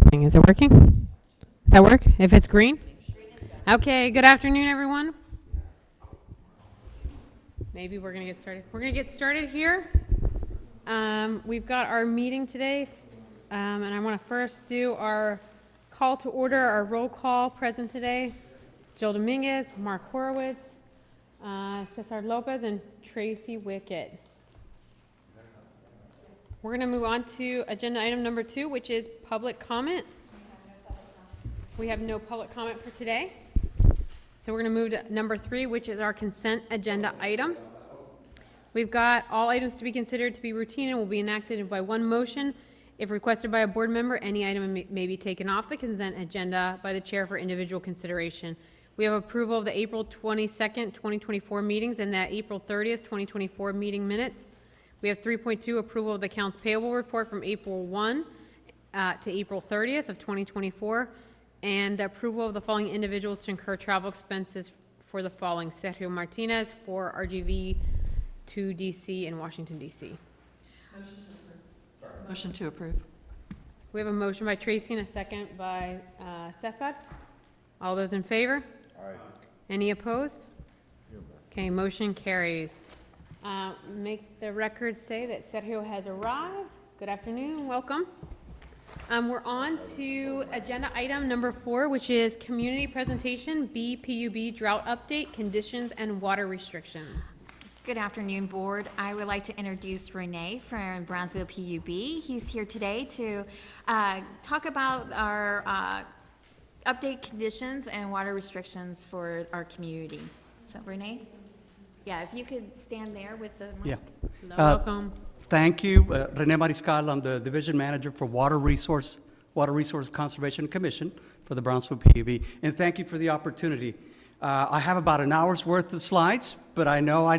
thing. Is it working? Does that work? If it's green? Okay, good afternoon, everyone. Maybe we're going to get started. We're going to get started here. We've got our meeting today, and I want to first do our call to order, our roll call present today. Jill Dominguez, Mark Horowitz, Cesar Lopez, and Tracy Wickett. We're going to move on to agenda item number 2, which is public comment. We have no public comment for today. So we're going to move to number 3, which is our consent agenda items. We've got all items to be considered to be routine and will be enacted by one motion. If requested by a board member, any item may be taken off the consent agenda by the chair for individual consideration. We have approval of the April 22nd, 2024 meetings and the April 30th, 2024 meeting minutes. We have 3.2, approval of the accounts payable report from April 1 to April 30th of 2024, and the approval of the following individuals to incur travel expenses for the following: Sergio Martinez for RGV to DC in Washington, DC. Motion to approve. We have a motion by Tracy and a second by Cesar. All those in favor? Aye. Any opposed? Okay, motion carries. Make the record say that Sergio has arrived. Good afternoon, welcome. We're on to agenda item number 4, which is community presentation, BPUB drought update, conditions and water restrictions. Good afternoon, board. I would like to introduce Renee from Brownsville PUB. He's here today to talk about our update conditions and water restrictions for our community. So Renee? Yeah, if you could stand there with the mic. Yeah. Hello, welcome. Thank you. Rene Mariscal, I'm the Division Manager for Water Resource Conservation Commission for the Brownsville PUB, and thank you for the opportunity. I have about an hour's worth of slides, but I know I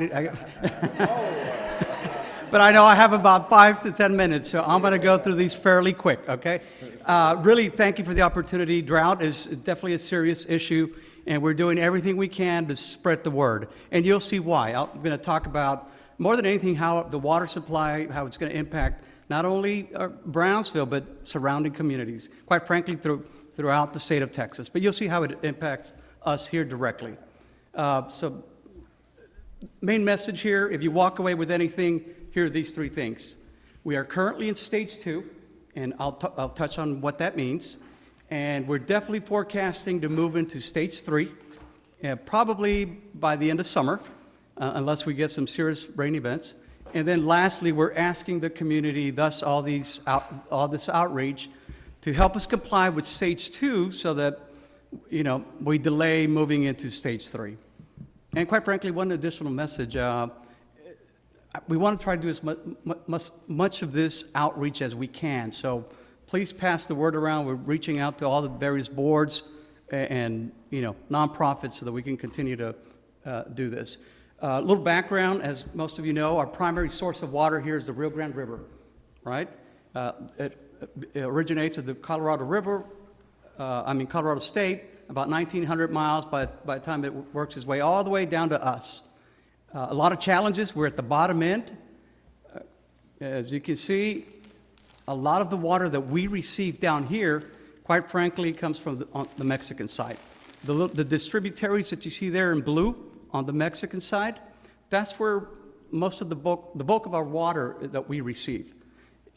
have about 5 to 10 minutes, so I'm going to go through these fairly quick, okay? Really, thank you for the opportunity. Drought is definitely a serious issue, and we're doing everything we can to spread the word. And you'll see why. I'm going to talk about, more than anything, how the water supply, how it's going to impact not only Brownsville, but surrounding communities, quite frankly, throughout the state of Texas. But you'll see how it impacts us here directly. So main message here, if you walk away with anything, here are these 3 things. We are currently in stage 2, and I'll touch on what that means. And we're definitely forecasting to move into stage 3, probably by the end of summer, unless we get some serious rain events. And then lastly, we're asking the community, thus all this outreach, to help us comply with stage 2 so that, you know, we delay moving into stage 3. And quite frankly, one additional message, we want to try to do as much of this outreach as we can. So please pass the word around. We're reaching out to all the various boards and nonprofits so that we can continue to do this. A little background, as most of you know, our primary source of water here is the Rio Grande River, right? It originates at the Colorado River, Colorado State, about 1,900 miles by the time it works its way all the way down to us. A lot of challenges. We're at the bottom end. As you can see, a lot of the water that we receive down here, quite frankly, comes from on the Mexican side. The distributaries that you see there in blue on the Mexican side, that's where most of the bulk of our water that we receive.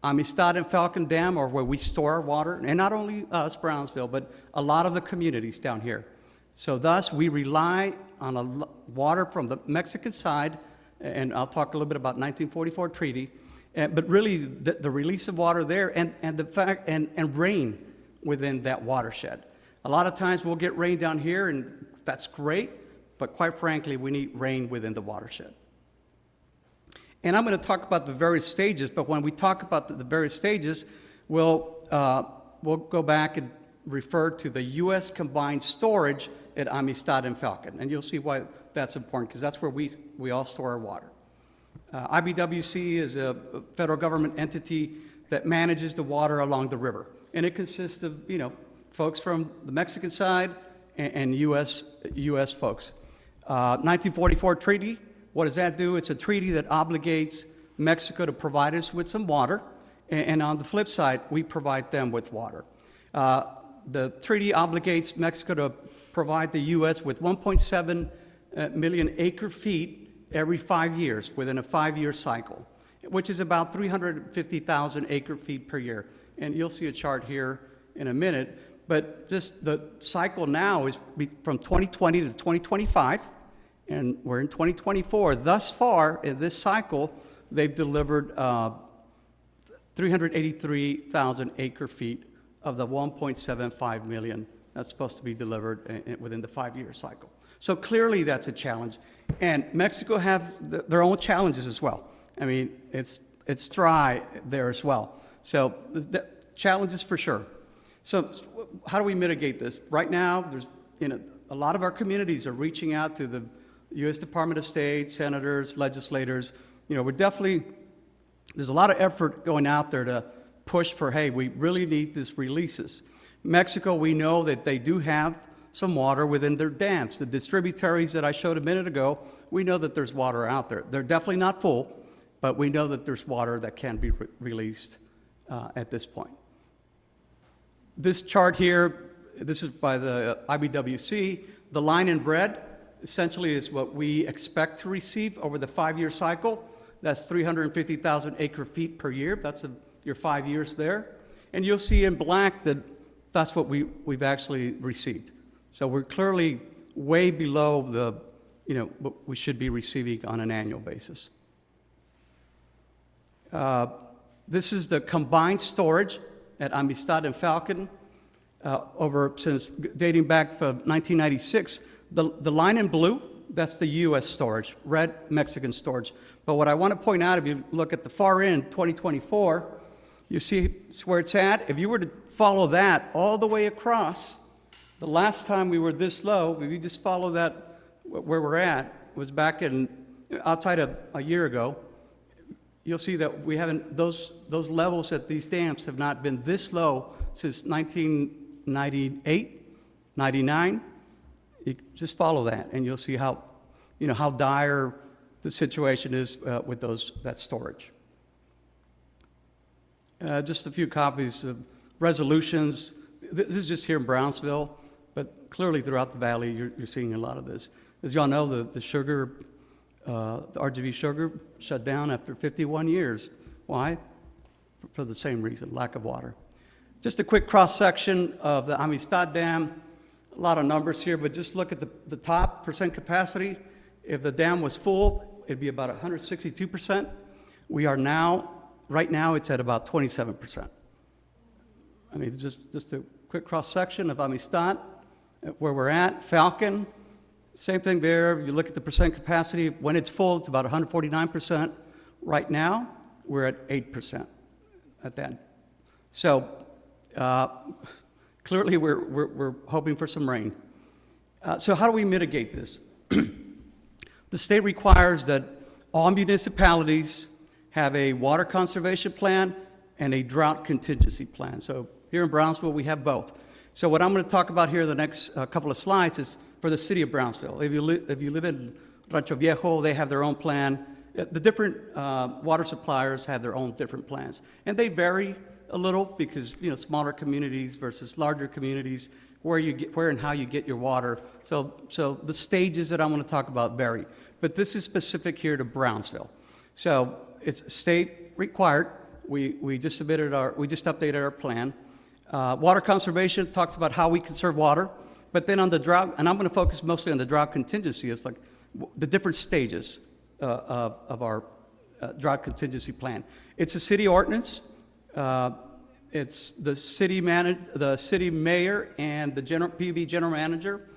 Amistad and Falcon Dam are where we store our water, and not only us, Brownsville, but a lot of the communities down here. So thus, we rely on water from the Mexican side, and I'll talk a little bit about 1944 treaty, but really the release of water there and the fact and rain within that watershed. A lot of times we'll get rain down here, and that's great, but quite frankly, we need rain within the watershed. And I'm going to talk about the various stages, but when we talk about the various stages, we'll go back and refer to the U.S. combined storage at Amistad and Falcon. And you'll see why that's important, because that's where we all store our water. IBWC is a federal government entity that manages the water along the river. And it consists of, folks from the Mexican side and U.S. folks. 1944 treaty, what does that do? It's a treaty that obligates Mexico to provide us with some water, and on the flip side, we provide them with water. The treaty obligates Mexico to provide the U.S. with 1.7 million acre feet every 5 years within a 5-year cycle, which is about 350,000 acre feet per year. And you'll see a chart here in a minute, but just the cycle now is from 2020 to 2025, and we're in 2024. Thus far in this cycle, they've delivered 383,000 acre feet of the 1.75 million that's supposed to be delivered within the 5-year cycle. So clearly that's a challenge. And Mexico has their own challenges as well. I mean, it's dry there as well. So the challenges for sure. So how do we mitigate this? Right now, there's, a lot of our communities are reaching out to the U.S. Department of State, senators, legislators. We're definitely, there's a lot of effort going out there to push for, hey, we really need these releases. Mexico, we know that they do have some water within their dams. The distributaries that I showed a minute ago, we know that there's water out there. They're definitely not full, but we know that there's water that can be released at this point. This chart here, this is by the IBWC. The line in red essentially is what we expect to receive over the 5-year cycle. That's 350,000 acre feet per year. That's your 5 years there. And you'll see in black that that's what we've actually received. So we're clearly way below the, what we should be receiving on an annual basis. This is the combined storage at Amistad and Falcon since dating back from 1996. The line in blue, that's the U.S. storage, red, Mexican storage. But what I want to point out, if you look at the far end, 2024, you see where it's at. If you were to follow that all the way across, the last time we were this low, if you just follow that where we're at, was back outside of a year ago, you'll see that we haven't, those levels at these dams have not been this low since 1998, 99. You just follow that, and you'll see how, how dire the situation is with that storage. Just a few copies of resolutions. This is just here in Brownsville, but clearly throughout the valley, you're seeing a lot of this. As y'all know, the sugar, the RGV sugar shut down after 51 years. Why? For the same reason, lack of water. Just a quick cross-section of the Amistad Dam. A lot of numbers here, but just look at the top percent capacity. If the dam was full, it'd be about 162%. We are now, right now, it's at about 27%. I mean, just a quick cross-section of Amistad, where we're at. Falcon, same thing there. You look at the percent capacity. When it's full, it's about 149%. Right now, we're at 8% at that. So clearly, we're hoping for some rain. So how do we mitigate this? The state requires that all municipalities have a water conservation plan and a drought contingency plan. So here in Brownsville, we have both. So what I'm going to talk about here the next couple of slides is for the city of Brownsville. If you live in Rancho Viejo, they have their own plan. The different water suppliers have their own different plans. And they vary a little because, smaller communities versus larger communities, where and how you get your water. So the stages that I'm going to talk about vary. But this is specific here to Brownsville. So it's state required. We just updated our plan. Water conservation talks about how we conserve water. But then on the drought, and I'm going to focus mostly on the drought contingency, it's like the different stages of our drought contingency plan. It's a city ordinance. It's the city mayor and the PUB general manager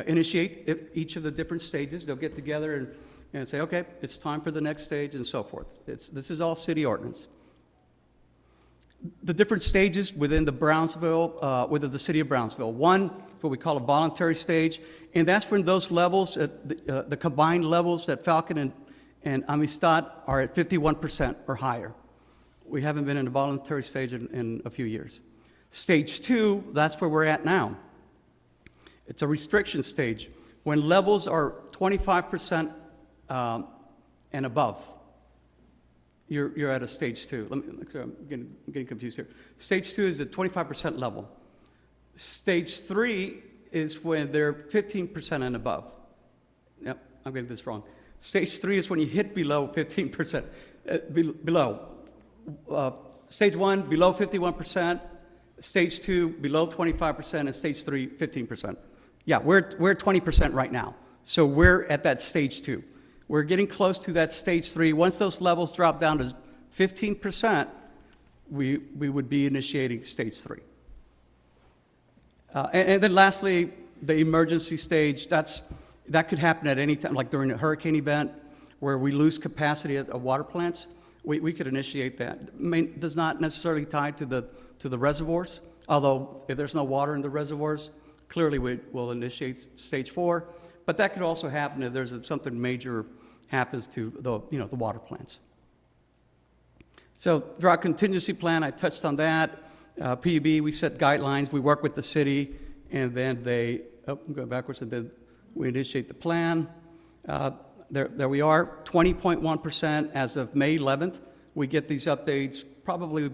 initiate each of the different stages. They'll get together and say, okay, it's time for the next stage, and so forth. This is all city ordinance. The different stages within within the city of Brownsville. One, what we call a voluntary stage, and that's when those levels, the combined levels at Falcon and Amistad are at 51% or higher. We haven't been in a voluntary stage in a few years. Stage 2, that's where we're at now. It's a restriction stage. When levels are 25% and above, you're at a stage 2. I'm getting confused here. Stage 2 is the 25% level. Stage 3 is when they're 15% and above. Yep, I'm getting this wrong. Stage 3 is when you hit below 15%. Below. Stage 1, below 51%. Stage 2, below 25%. And stage 3, 15%. Yeah, we're at 20% right now. So we're at that stage 2. We're getting close to that stage 3. Once those levels drop down to 15%, we would be initiating stage 3. And then lastly, the emergency stage, that could happen at any time, like during a hurricane event where we lose capacity at water plants, we could initiate that. I mean, does not necessarily tie to the reservoirs, although if there's no water in the reservoirs, clearly we'll initiate stage 4. But that could also happen if there's something major happens to the water plants. So drought contingency plan, I touched on that. PUB, we set guidelines, we work with the city, and then go backwards, and then we initiate the plan. There we are, 20.1% as of May 11th. We get these updates probably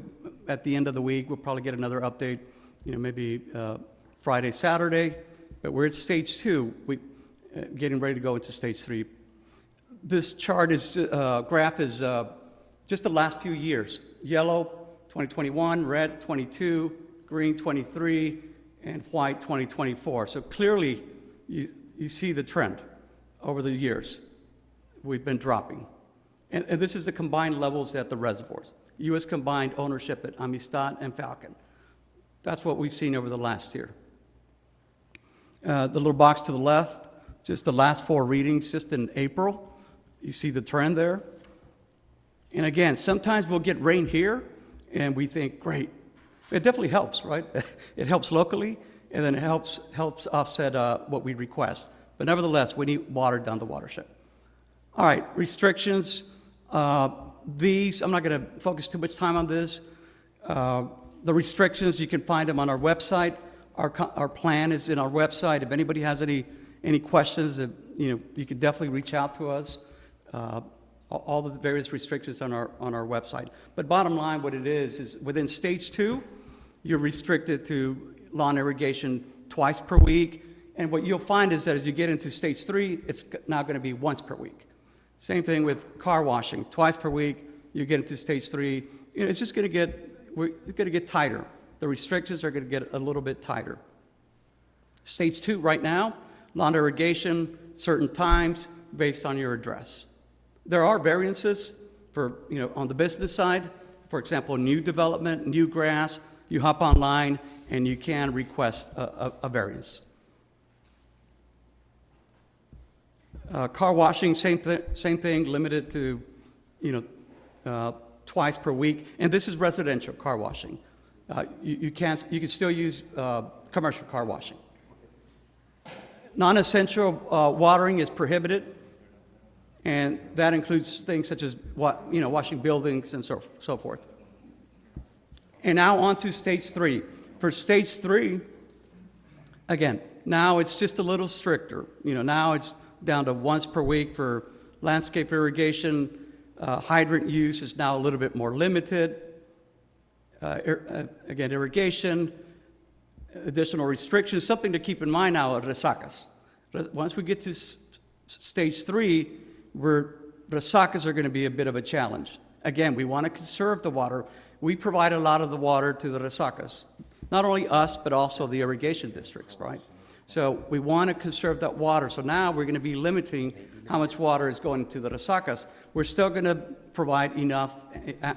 at the end of the week. We'll probably get another update, maybe Friday, Saturday. But we're at stage 2, getting ready to go into stage 3. This graph is just the last few years. Yellow, 2021, red, 22, green, 23, and white, 2024. So clearly, you see the trend over the years. We've been dropping. And this is the combined levels at the reservoirs. U.S. combined ownership at Amistad and Falcon. That's what we've seen over the last year. The little box to the left, just the last 4 readings, just in April. You see the trend there. And again, sometimes we'll get rain here, and we think, great. It definitely helps, right? It helps locally, and then it helps offset what we request. But nevertheless, we need water down the watershed. All right, restrictions. These, I'm not going to focus too much time on this. The restrictions, you can find them on our website. Our plan is in our website. If anybody has any questions, you can definitely reach out to us. All the various restrictions on our website. But bottom line, what it is within stage 2, you're restricted to lawn irrigation twice per week. And what you'll find is that as you get into stage 3, it's now going to be once per week. Same thing with car washing, twice per week. You get into stage 3, it's just going to get tighter. The restrictions are going to get a little bit tighter. Stage 2 right now, lawn irrigation, certain times based on your address. There are variances for, on the business side. For example, new development, new grass, you hop online and you can request a variance. Car washing, same thing, limited to, twice per week. And this is residential car washing. You can still use commercial car washing. Non-essential watering is prohibited. And that includes things such as washing buildings and so forth. And now on to stage 3. For stage 3, again, now it's just a little stricter. Now it's down to once per week for landscape irrigation. Hydrant use is now a little bit more limited. Again, irrigation, additional restrictions. Something to keep in mind now at resacas. Once we get to stage 3, resacas are going to be a bit of a challenge. Again, we want to conserve the water. We provide a lot of the water to the resacas. Not only us, but also the irrigation districts, right? So we want to conserve that water. So now we're going to be limiting how much water is going to the resacas. We're still going to provide enough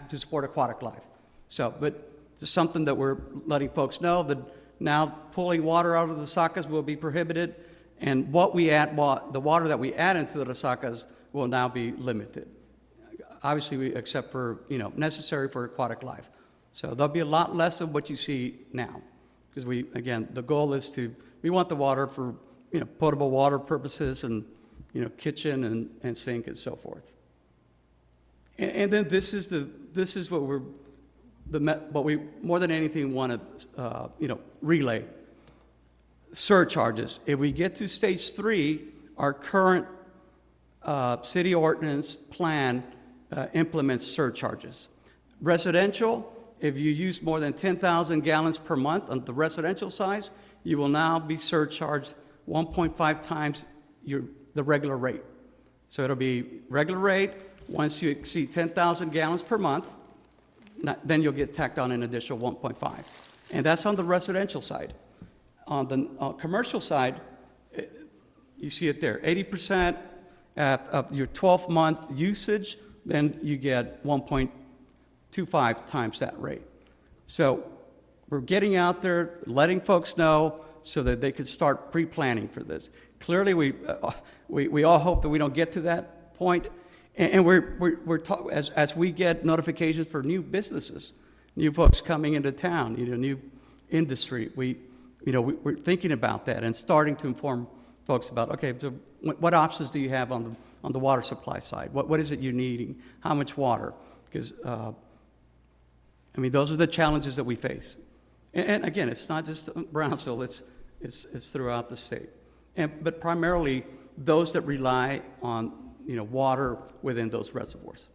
to support aquatic life. So, but it's something that we're letting folks know that now pulling water out of the resacas will be prohibited, and the water that we add into the resacas will now be limited. Obviously, except for, necessary for aquatic life. So there'll be a lot less of what you see now. Because the goal is we want the water for, potable water purposes and, kitchen and sink and so forth. And then this is what we more than anything want to, relay. Surcharges. If we get to stage 3, our current city ordinance plan implements surcharges. Residential, If you use more than 10,000 gallons per month on the residential size, you will now be surcharged 1.5 times the regular rate. So it'll be regular rate. Once you exceed 10,000 gallons per month, then you'll get tacked on an additional 1.5. And that's on the residential side. On the commercial side, you see it there, 80% of your 12-month usage, then you get 1.25 times that rate. So we're getting out there, letting folks know so that they can start pre-planning for this. Clearly, we all hope that we don't get to that point, and as we get notifications for new businesses, new folks coming into town, new industry, we're thinking about that and starting to inform folks about, okay, so what options do you have on the water supply side? What is it you're needing? How much water? Because those are the challenges that we face. And again, it's not just Brownsville; it's throughout the state. But primarily those that rely on water within those reservoirs.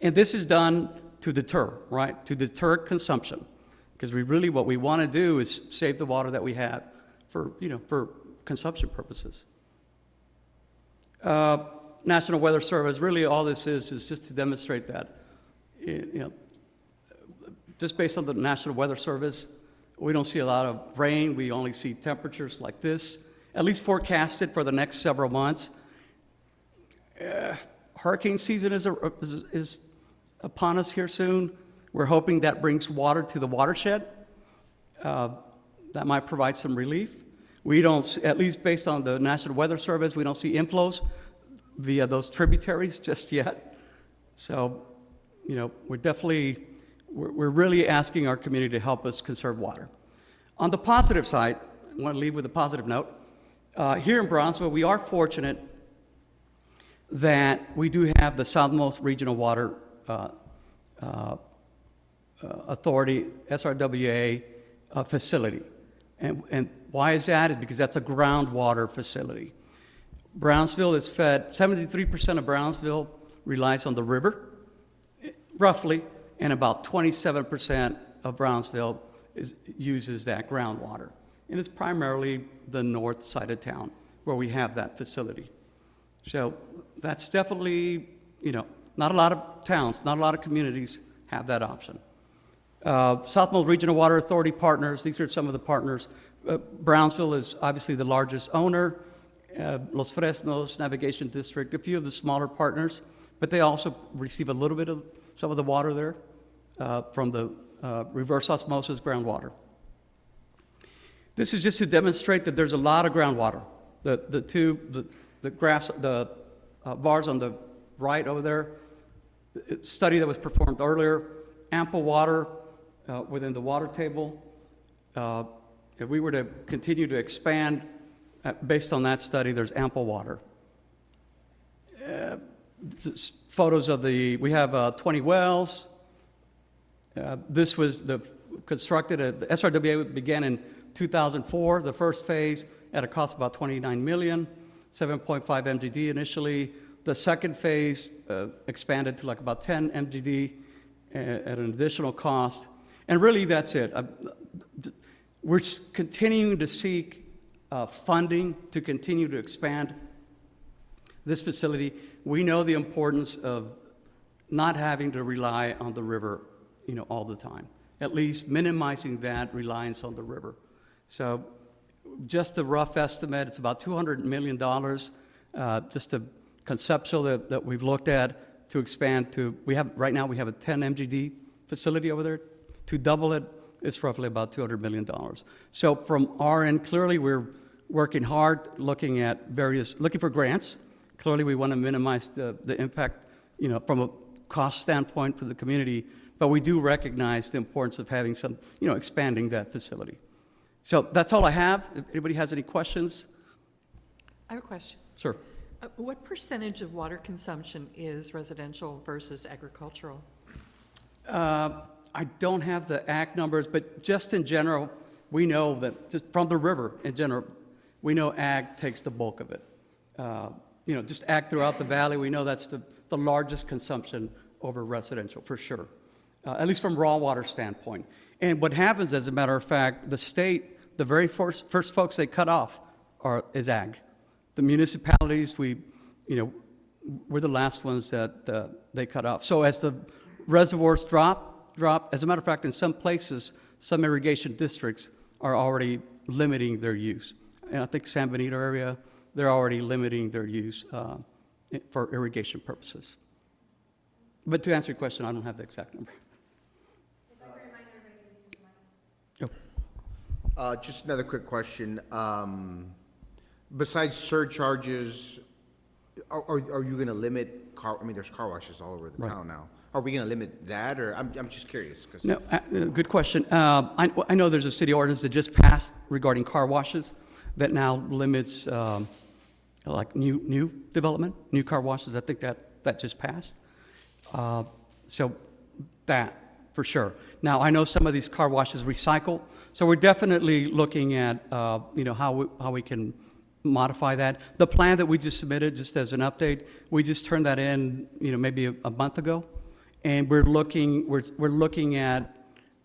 And this is done to deter, right? To deter consumption, because what we want to do is save the water that we have for consumption purposes. National Weather Service, really all this is just to demonstrate that, just based on the National Weather Service, we don't see a lot of rain. We only see temperatures like this, at least forecasted for the next several months. Hurricane season is upon us here soon. We're hoping that brings water to the watershed. That might provide some relief. We don't, at least based on the National Weather Service, we don't see inflows via those tributaries just yet. So, we're really asking our community to help us conserve water. On the positive side, I want to leave with a positive note. Here in Brownsville, we are fortunate that we do have the Southmost Regional Water Authority, SRWA, facility. And why is that? Is because that's a groundwater facility. Brownsville is fed, 73% of Brownsville relies on the river, roughly, and about 27% of Brownsville uses that groundwater. And it's primarily the north side of town where we have that facility. So that's definitely, not a lot of towns, not a lot of communities have that option. Southmost Regional Water Authority partners, these are some of the partners. Brownsville is obviously the largest owner, Los Fresnos Navigation District, a few of the smaller partners, but they also receive a little bit of some of the water there from the reverse osmosis groundwater. This is just to demonstrate that there's a lot of groundwater. The graphs, the bars on the right over there, study that was performed earlier, ample water within the water table. If we were to continue to expand based on that study, there's ample water. Photos of we have 20 wells. This was constructed, the SRWA began in 2004, the first phase at a cost of about $29 million, 7.5 MGD initially. The second phase expanded to like about 10 MGD at an additional cost. And really that's it. We're continuing to seek funding to continue to expand this facility. We know the importance of not having to rely on the river, all the time, at least minimizing that reliance on the river. So just a rough estimate, it's about $200 million, just a conceptual that we've looked at to expand to, right now we have a 10 MGD facility over there. To double it, it's roughly about $200 million. So from our end, clearly we're working hard, looking for grants. Clearly we want to minimize the impact, from a cost standpoint for the community, but we do recognize the importance of having some, expanding that facility. So that's all I have. If anybody has any questions? I have a question. Sure. What percentage of water consumption is residential versus agricultural? I don't have the ag numbers, but just in general, we know that just from the river in general, we know ag takes the bulk of it. Just ag throughout the valley, we know that's the largest consumption over residential for sure. at least from raw water standpoint. And what happens, as a matter of fact, the state, the very first folks they cut off is ag. The municipalities, we're the last ones that they cut off. So as the reservoirs drop, as a matter of fact, in some places, some irrigation districts are already limiting their use. And I think San Benito area, they're already limiting their use for irrigation purposes. But to answer your question, I don't have the exact number. Just another quick question. Besides surcharges, are you going to limit there's car washes all over the Right. town now. Are we going to limit that, or I'm just curious? 'Cause- No, good question. I know there's a city ordinance that just passed regarding car washes that now limits like new development, new car washes. I think that just passed. So that, for sure. Now, I know some of these car washes recycle, so we're definitely looking at, how we can modify that. The plan that we just submitted, just as an update, we just turned that in, maybe a month ago, and we're looking at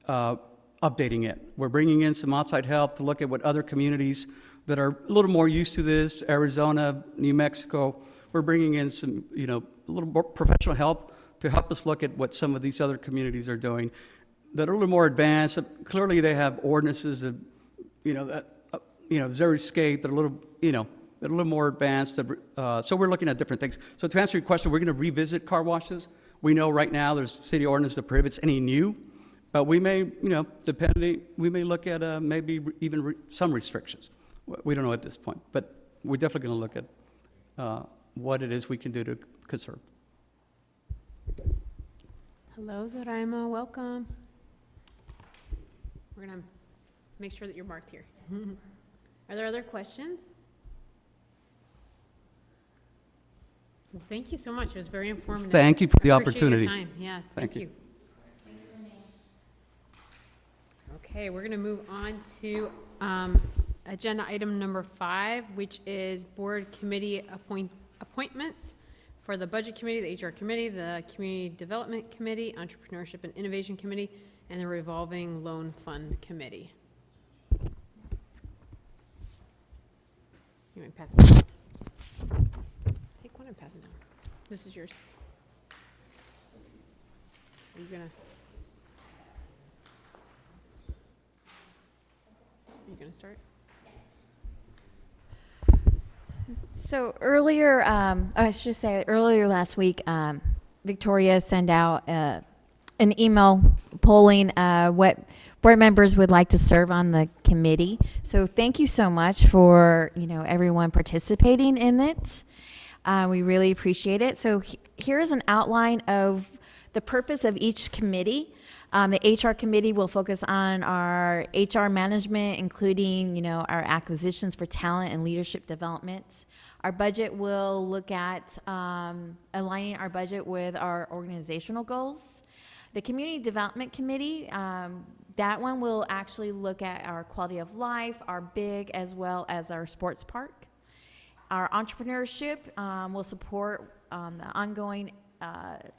updating it. We're bringing in some outside help to look at what other communities that are a little more used to this, Arizona, New Mexico, we're bringing in some, a little more professional help to help us look at what some of these other communities are doing that are a little more advanced. Clearly, they have ordinances that, xeriscape, they're a little, they're a little more advanced. So we're looking at different things. So to answer your question, we're going to revisit car washes. We know right now there's city ordinance that prohibits any new, but we may, we may look at maybe even some restrictions. We don't know at this point, but we're definitely going to look at what it is we can do to conserve. Hello, Zoraima, welcome. We're gonna make sure that you're marked here. Are there other questions? Well, thank you so much. It was very informative. Thank you for the I appreciate your opportunity. time. Yeah, Thank thank you. you. Okay, we're gonna move on to agenda item number 5, which is board committee appointments for the Budget Committee, the HR Committee, the Community Development Committee, Entrepreneurship and Innovation Committee, and the Revolving Loan Fund Committee. You want to pass it down? Take one and pass it down. This is yours. Are you gonna start? So earlier, I should say earlier last week, Victoria sent out an email polling what board members would like to serve on the committee. So thank you so much for everyone participating in it. We really appreciate it. So here is an outline of the purpose of each committee. The HR committee will focus on our HR management, including, our acquisitions for talent and leadership development. Our budget will look at aligning our budget with our organizational goals. The community development committee, that one will actually look at our quality of life, our big as well as our sports park. Our entrepreneurship will support the ongoing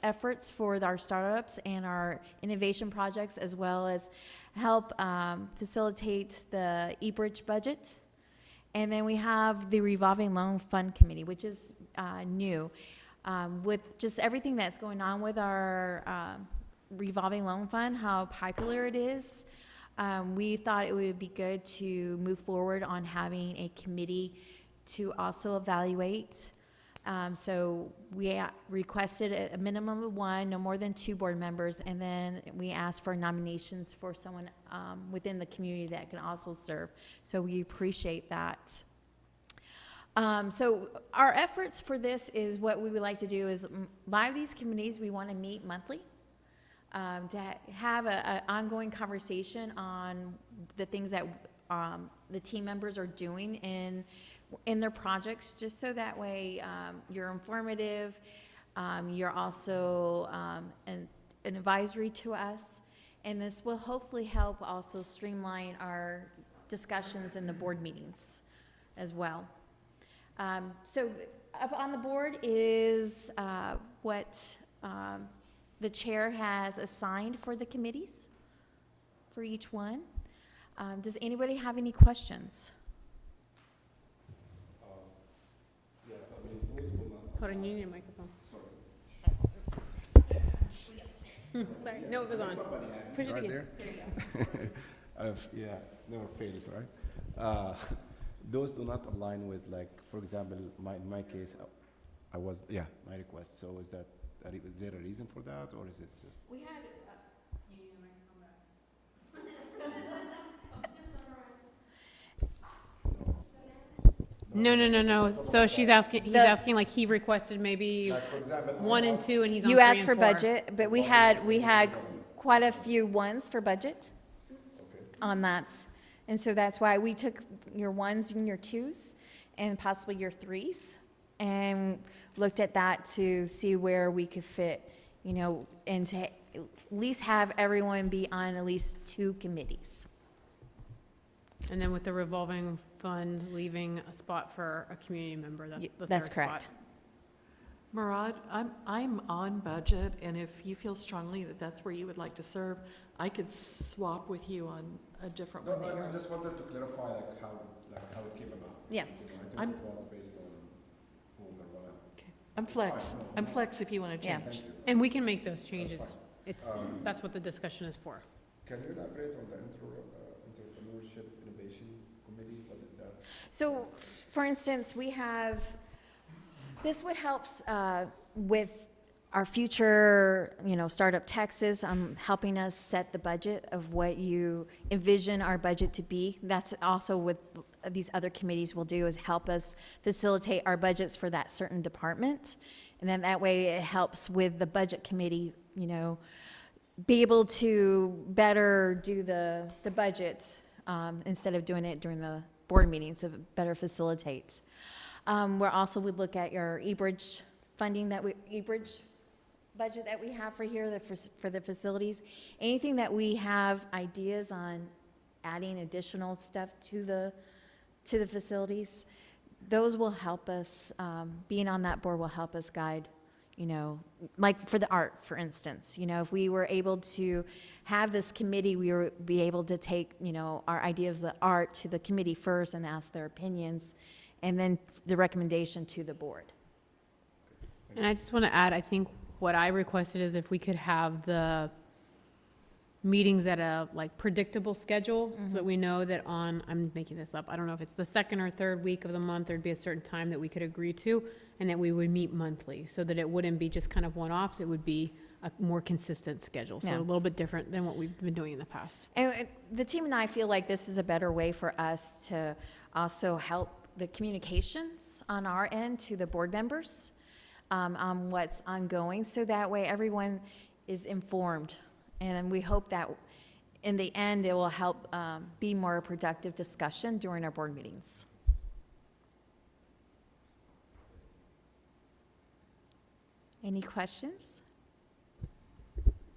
efforts for our startups and our innovation projects, as well as help facilitate the eBridge budget. And then we have the Revolving Loan Fund Committee, which is new. With just everything that's going on with our revolving loan fund, how popular it is, we thought it would be good to move forward on having a committee to also evaluate. So we requested a minimum of 1, no more than 2 board members, and then we asked for nominations for someone within the community that can also serve. So we appreciate that. So our efforts for this is what we would like to do is a lot of these committees, we want to meet monthly to have an ongoing conversation on the things that the team members are doing in their projects, just so that way you're informative, you're also an advisory to us, and this will hopefully help also streamline our discussions in the board meetings as well. So up on the board is what the chair has assigned for the committees, for each one. Does anybody have any questions? Hold on, you need a microphone. Sorry, no, it was on. Push it Right again. there? Yeah, never fails, right? Those do not align with, like, for example, in my case, my request. So is there a reason for that, or is it just? We had, No. So she's asking, he's asking like he requested maybe Like, for example, 1 and 2, and he's on 3 you asked and for 4. budget, but we had quite a few ones for budget on that. And so that's why we took your 1s and your 2s and possibly your 3s and looked at that to see where we could fit, and to at least have everyone be on at least 2 committees. And then with the revolving fund, leaving a spot for a community member, that's the third spot. That's correct. Murad, I'm on budget, and if you feel strongly that that's where you would like to serve, I could swap with you on a different one that you're I on. just wanted to clarify, how it came about. Yeah. I think it was based on whom or whatever. Okay. I'm flex if you want to Yeah. change. And we can make those changes. That's what the discussion is for. Can you elaborate on the entrepreneurship innovation committee? What is that? So, for instance, this would help with our future, Startup Texas, helping us set the budget of what you envision our budget to be. That's also what these other committees will do, is help us facilitate our budgets for that certain department. And then that way it helps with the budget committee, be able to better do the budget instead of doing it during the board meetings, so it better facilitates. We're also would look at your eBridge funding eBridge budget that we have for here, for the facilities. Anything that we have ideas on adding additional stuff to the facilities, those will help us, being on that board will help us guide, like for the art, for instance. If we were able to have this committee, we would be able to take, our ideas of the art to the committee first and ask their opinions, and then the recommendation to the board. And I just want to add, I think what I requested is if we could have the meetings at a predictable schedule, so that we know that I'm making this up, I don't know if it's the second or third week of the month, there'd be a certain time that we could agree to, and that we would meet monthly, so that it wouldn't be just kind of one-offs, it would be a more consistent schedule, so Yeah. a little bit different than what we've been doing in the past. And the team and I feel like this is a better way for us to also help the communications on our end to the board members on what's ongoing, so that way everyone is informed. And we hope that in the end, it will help be more productive discussion during our board meetings. Any questions?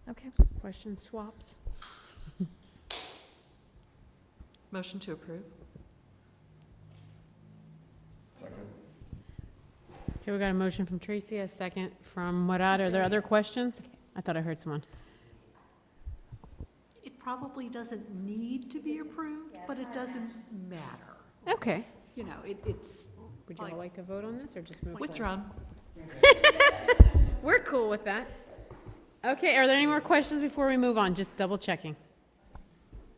Okay. Question swaps? Motion to approve? Second. Okay, we got a motion from Tracy, a second from Murad. Are there other questions? I thought I heard someone. It probably doesn't need to be approved, but it doesn't matter. Okay. It's Would you all like to vote on this, or just move forward? Withdrawn. We're cool with that. Okay, are there any more questions before we move on? Just double checking.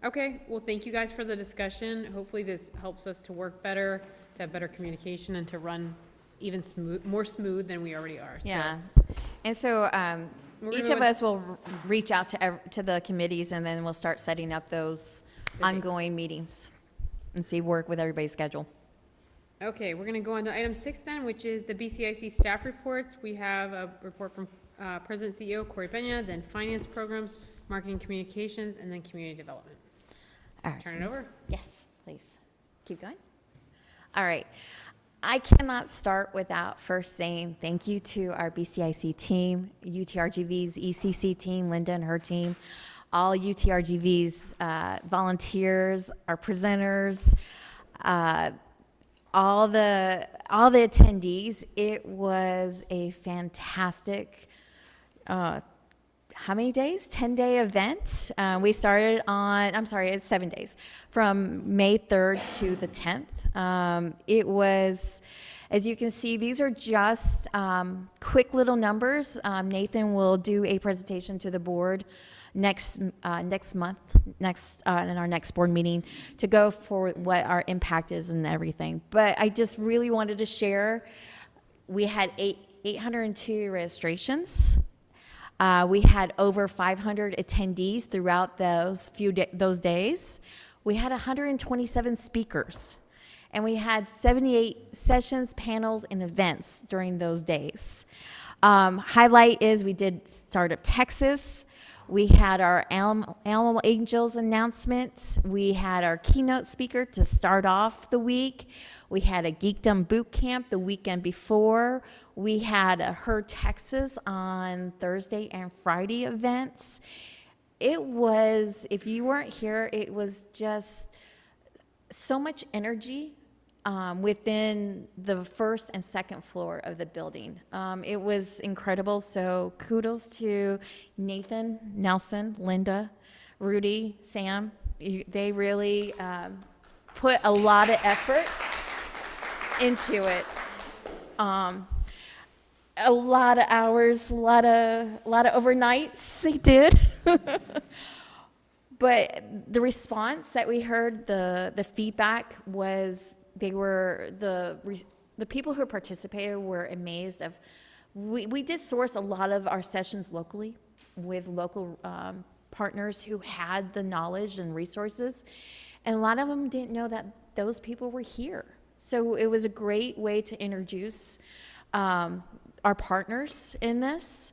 Okay, well, thank you guys for the discussion. Hopefully this helps us to work better, to have better communication, and to run even more smooth than we already are. So Yeah. And so We're each gonna of go- us will reach out to the committees, and then we'll start setting up those ongoing meetings and see, work with everybody's schedule. Okay, we're gonna go on to item 6 then, which is the BCIC staff reports. We have a report from President CEO Corey Pena, then Finance Programs, Marketing Communications, and then Community Development. All right. Turn it over. Yes, please. Keep going. All right. I cannot start without first saying thank you to our BCIC team, UTRGV's ECC team, Linda and her team, all UTRGV's volunteers, our presenters, all the attendees. It was a fantastic how many days? 10-day event. We started on, I'm sorry, it's 7 days, from May 3rd to the 10th. It was, as you can see, these are just quick little numbers. Nathan will do a presentation to the board next month, in our next board meeting, to go for what our impact is and everything. But I just really wanted to share, we had 802 registrations. We had over 500 attendees throughout those days. We had 127 speakers, and we had 78 sessions, panels, and events during those days. Highlight is we did Startup Texas. We had our Animal Angels announcement. We had our keynote speaker to start off the week. We had a Geekdom boot camp the weekend before. We had a Her Texas on Thursday and Friday events. It was, if you weren't here, it was just so much energy within the first and second floor of the building. It was incredible. So kudos to Nathan, Nelson, Linda, Rudy, Sam. They really put a lot of effort into it. A lot of hours, a lot of overnights they did. But the response that we heard, the feedback was, they were, the people who participated were amazed of, we did source a lot of our sessions locally with local partners who had the knowledge and resources, and a lot of them didn't know that those people were here. So it was a great way to introduce our partners in this.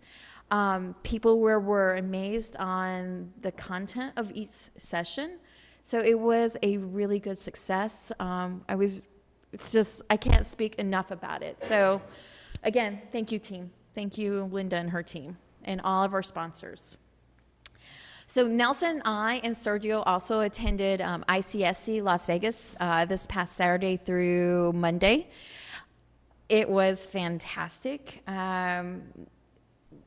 People were amazed on the content of each session. So it was a really good success. I can't speak enough about it. So again, thank you, team. Thank you, Linda and her team, and all of our sponsors. So Nelson, I, and Sergio also attended ICSC Las Vegas this past Saturday through Monday. It was fantastic.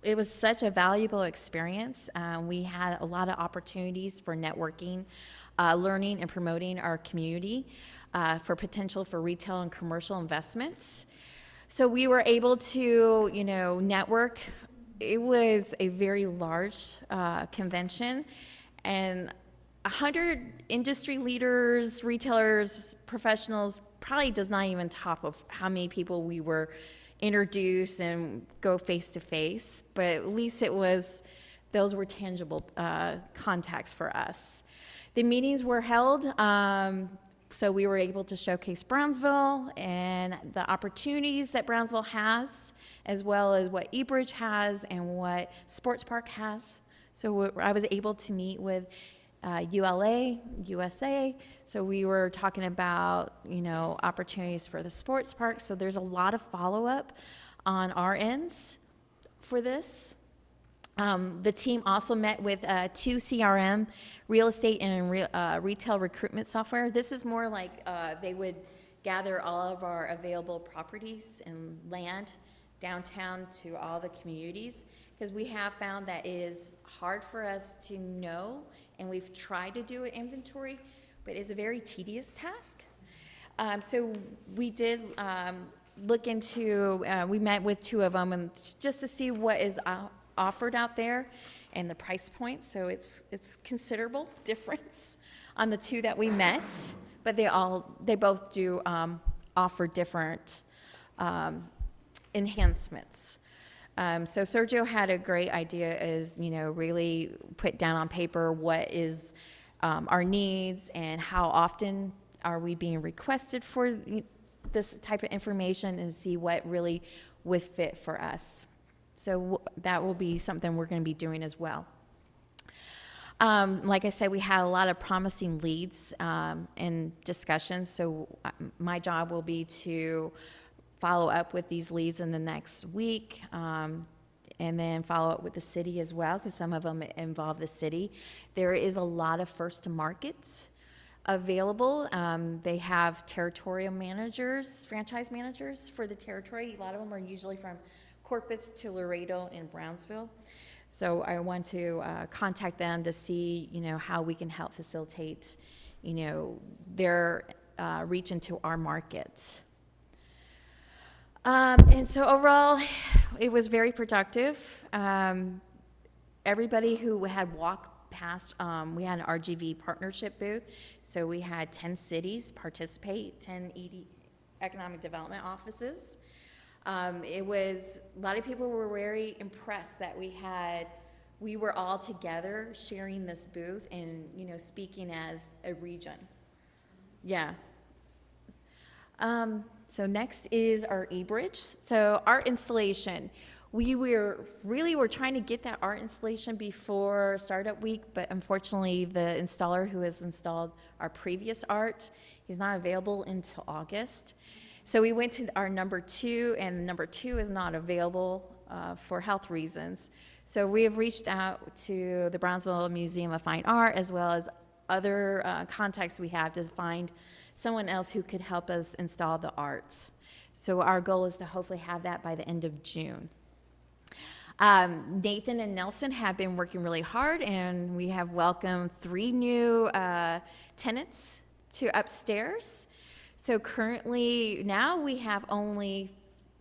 It was such a valuable experience. We had a lot of opportunities for networking, learning, and promoting our community for potential for retail and commercial investments. So we were able to, network. It was a very large convention, and 100 industry leaders, retailers, professionals probably does not even top of how many people we were introduced and go face to face, but at least those were tangible contacts for us. The meetings were held, so we were able to showcase Brownsville and the opportunities that Brownsville has, as well as what eBridge has and what Sports Park has. So I was able to meet with ULA, USA. So we were talking about, opportunities for the sports park. So there's a lot of follow-up on our ends for this. The team also met with 2 CRM, real estate and retail recruitment software. This is more like they would gather all of our available properties and land downtown to all the communities, because we have found that it is hard for us to know, and we've tried to do an inventory, but it's a very tedious task. So we did look into, we met with 2 of them, and just to see what is offered out there and the price point. So it's considerable difference on the 2 that we met, but they both do offer different enhancements. So Sergio had a great idea, is really put down on paper what is our needs and how often are we being requested for this type of information, and see what really would fit for us. So that will be something we're going to be doing as well. Like I said, we had a lot of promising leads and discussions. So my job will be to follow up with these leads in the next week, and then follow up with the city as well, because some of them involve the city. There is a lot of first to markets available. They have territorial managers, franchise managers for the territory. A lot of them are usually from Corpus to Laredo and Brownsville. So I want to contact them to see, how we can help facilitate, their reach into our markets. And so overall, it was very productive. Everybody who had walked past, we had an RGV partnership booth, so we had 10 cities participate, 10 economic development offices. It was, a lot of people were very impressed that we were all together sharing this booth and, speaking as a region. Yeah. So next is our e-bridge. So art installation. We were trying to get that art installation before Startup Week, but unfortunately the installer who has installed our previous art, he's not available until August. So we went to our number 2, and number 2 is not available for health reasons. So we have reached out to the Brownsville Museum of Fine Art, as well as other contacts we have to find someone else who could help us install the art. So our goal is to hopefully have that by the end of June. Nathan and Nelson have been working really hard, and we have welcomed 3 new tenants to upstairs. So currently, now we have only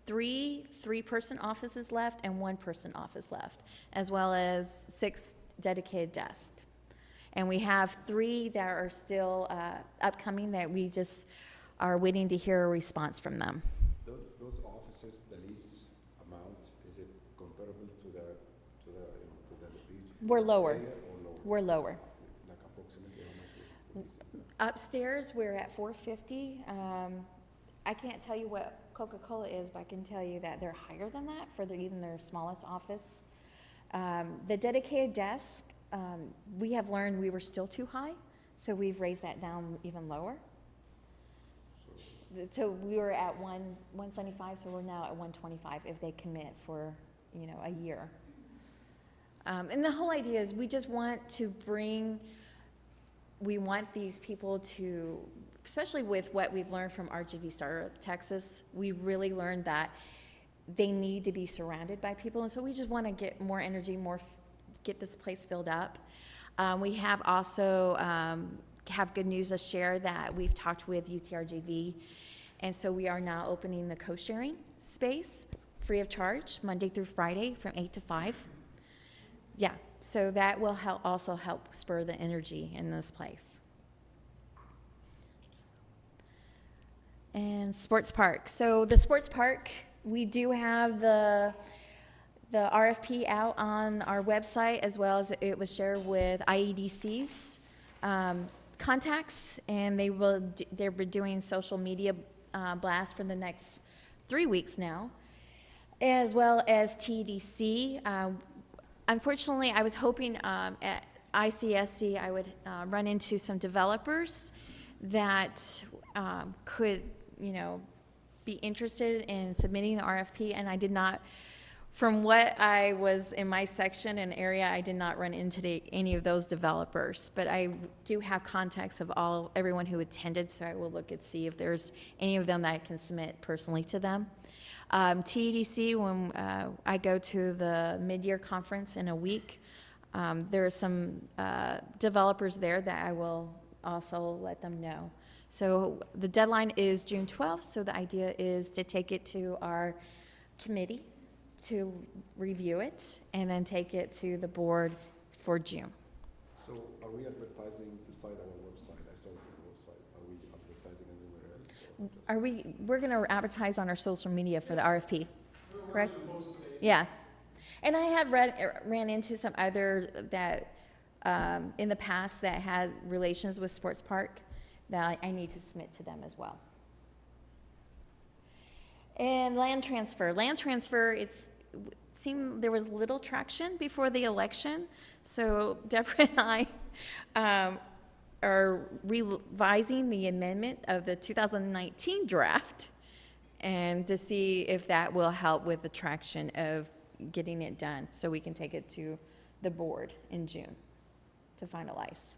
three-person offices left and 1-person office left, as well as 6 dedicated desks. And we have 3 that are still upcoming that we just are waiting to hear a response from them. Those offices, the lease amount, is it comparable to the region? We're lower. Area or lower? We're lower. Like approximately how much we lease? Upstairs, we're at $450. I can't tell you what Coca-Cola is, but I can tell you that they're higher than that for even their smallest office. The dedicated desk, we have learned we were still too high, so we've raised that down even lower. So we were at 175, so we're now at 125 if they commit for, a year. And the whole idea is we just want to we want these people to, especially with what we've learned from RGV Startup Texas, we really learned that they need to be surrounded by people, and so we just want to get more energy, get this place filled up. We have also have good news to share that we've talked with UTRGV, and so we are now opening the co-sharing space free of charge Monday through Friday from 8 to 5. Yeah, so that will also help spur the energy in this place. And sports park. So the sports park, we do have the RFP out on our website, as well as it was shared with IEDC's contacts, and they're doing social media blasts for the next 3 weeks now, as well as TDC. Unfortunately, I was hoping at ICSC I would run into some developers that could, be interested in submitting the RFP, and I did not. From what I was in my section and area, I did not run into any of those developers, but I do have contacts of everyone who attended, so I will look and see if there's any of them that I can submit personally to them. TEDC, when I go to the mid-year conference in a week, there are some developers there that I will also let them know. So the deadline is June 12th, so the idea is to take it to our committee to review it, and then take it to the board for June. So are we advertising beside our website? I saw it on the website. Are we advertising anywhere else? We're gonna advertise on our social media for the RFP, correct? Yeah. And I have ran into some other that, in the past that had relations with Sports Park that I need to submit to them as well. And land transfer. Land transfer, it seemed there was little traction before the election. So Deborah and I are revising the amendment of the 2019 draft, and to see if that will help with the traction of getting it done, so we can take it to the board in June to finalize.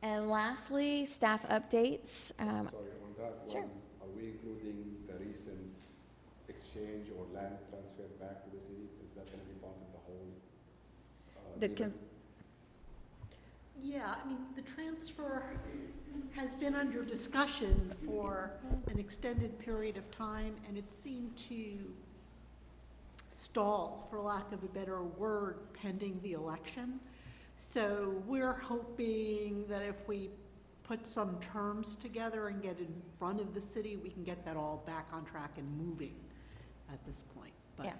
And lastly, staff updates. Sorry, on that Sure. one, are we including the recent exchange or land transfer back to the city? Is that going to be the, con- Yeah, I mean, the transfer has been under discussion for an extended period of time, and it seemed to stall, for lack of a better word, pending the election. So we're hoping that if we put some terms together and get in front of the city, we can get that all back on track and moving at this point. But yeah.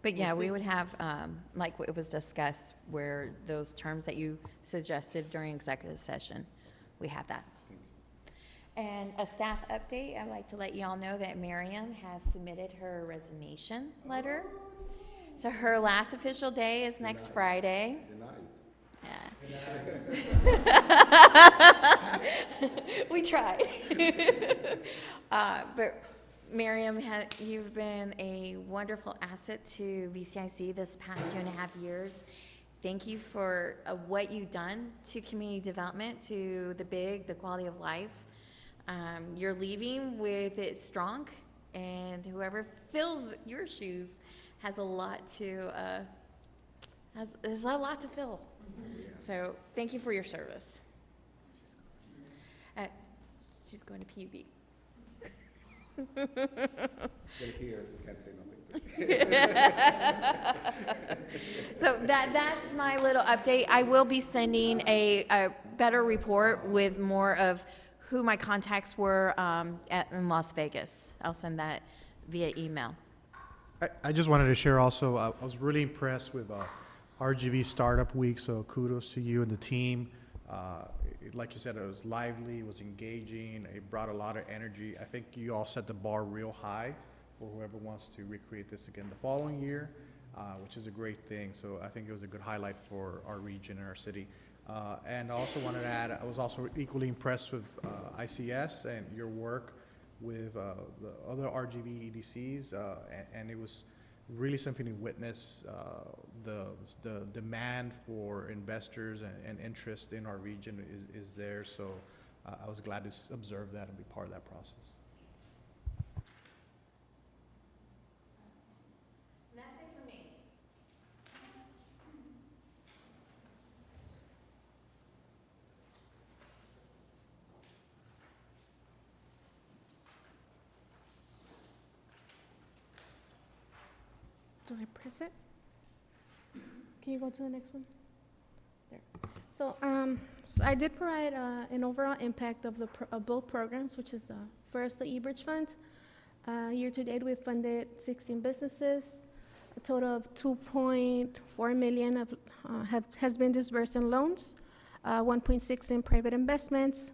But yeah, We'll we see. would have, like it was discussed, where those terms that you suggested during executive session, we have that. And a staff update, I'd like to let you all know that Miriam has submitted her resignation letter. So her last official day is next Friday. Yeah. We tried. But Miriam, you've been a wonderful asset to BCIC this past 2.5 years. Thank you for what you've done to community development, to the quality of life. You're leaving with it strong, and whoever fills your shoes has a lot to has a lot to fill. So thank you for your service. She's going to PUB. They're here, we can't say nothing. So that's my little update. I will be sending a better report with more of who my contacts were in Las Vegas. I'll send that via email. I just wanted to share also, I was really impressed with RGV Startup Week, so kudos to you and the team. Like you said, it was lively, it was engaging, it brought a lot of energy. I think you all set the bar real high for whoever wants to recreate this again the following year, which is a great thing. So I think it was a good highlight for our region and our city. And I also wanted to add, I was also equally impressed with ICS and your work with the other RGV EDCs, and it was really something to witness. The demand for investors and interest in our region is there, so I was glad to observe that and be part of that process. That's it for me. Do I press it? Can you go to the next one? There. So, so I did provide an overall impact of both programs, which is first the eBridge Fund. Year to date, we've funded 16 businesses. A total of $2.4 million has been disbursed in loans, 1.6 in private investments,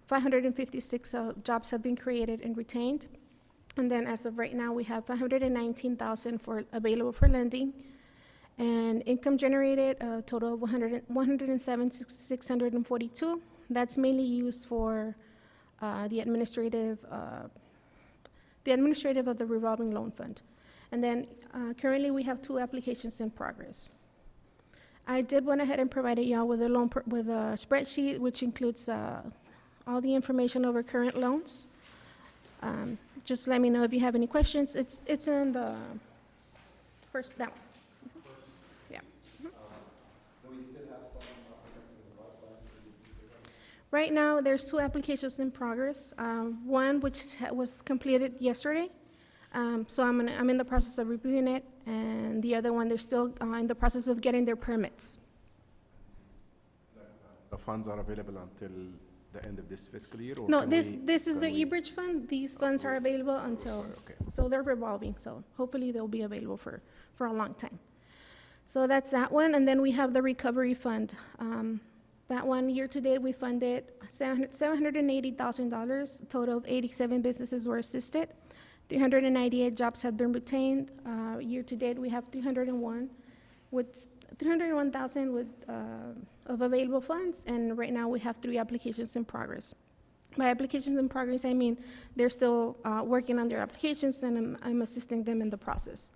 556 jobs have been created and retained. And then as of right now, we have 519,000 available for lending. And income generated, a total of 107,642. That's mainly used for the administrative of the revolving loan fund. And then currently we have 2 applications in progress. I did went ahead and provided y'all with with a spreadsheet which includes all the information over current loans. Just let me know if you have any questions. It's in the first, that one. Yeah. Right now, there's 2 applications in progress. One which was completed yesterday. So I'm in the process of reviewing it, and the other one, they're still in the process of getting their permits. The funds are available until the end of this fiscal year? Or No, can this we- is the can we- eBridge Fund. These funds are available until, Okay. so they're revolving, so hopefully they'll be available for a long time. So that's that one, and then we have the Recovery Fund. That one, year-to-date, we funded $780,000. A total of 87 businesses were assisted. 398 jobs have been retained. Year-to-date, we have 301 with 301,000 of available funds, and right now we have 3 applications in progress. By applications in progress, I mean they're still working on their applications, and I'm assisting them in the process.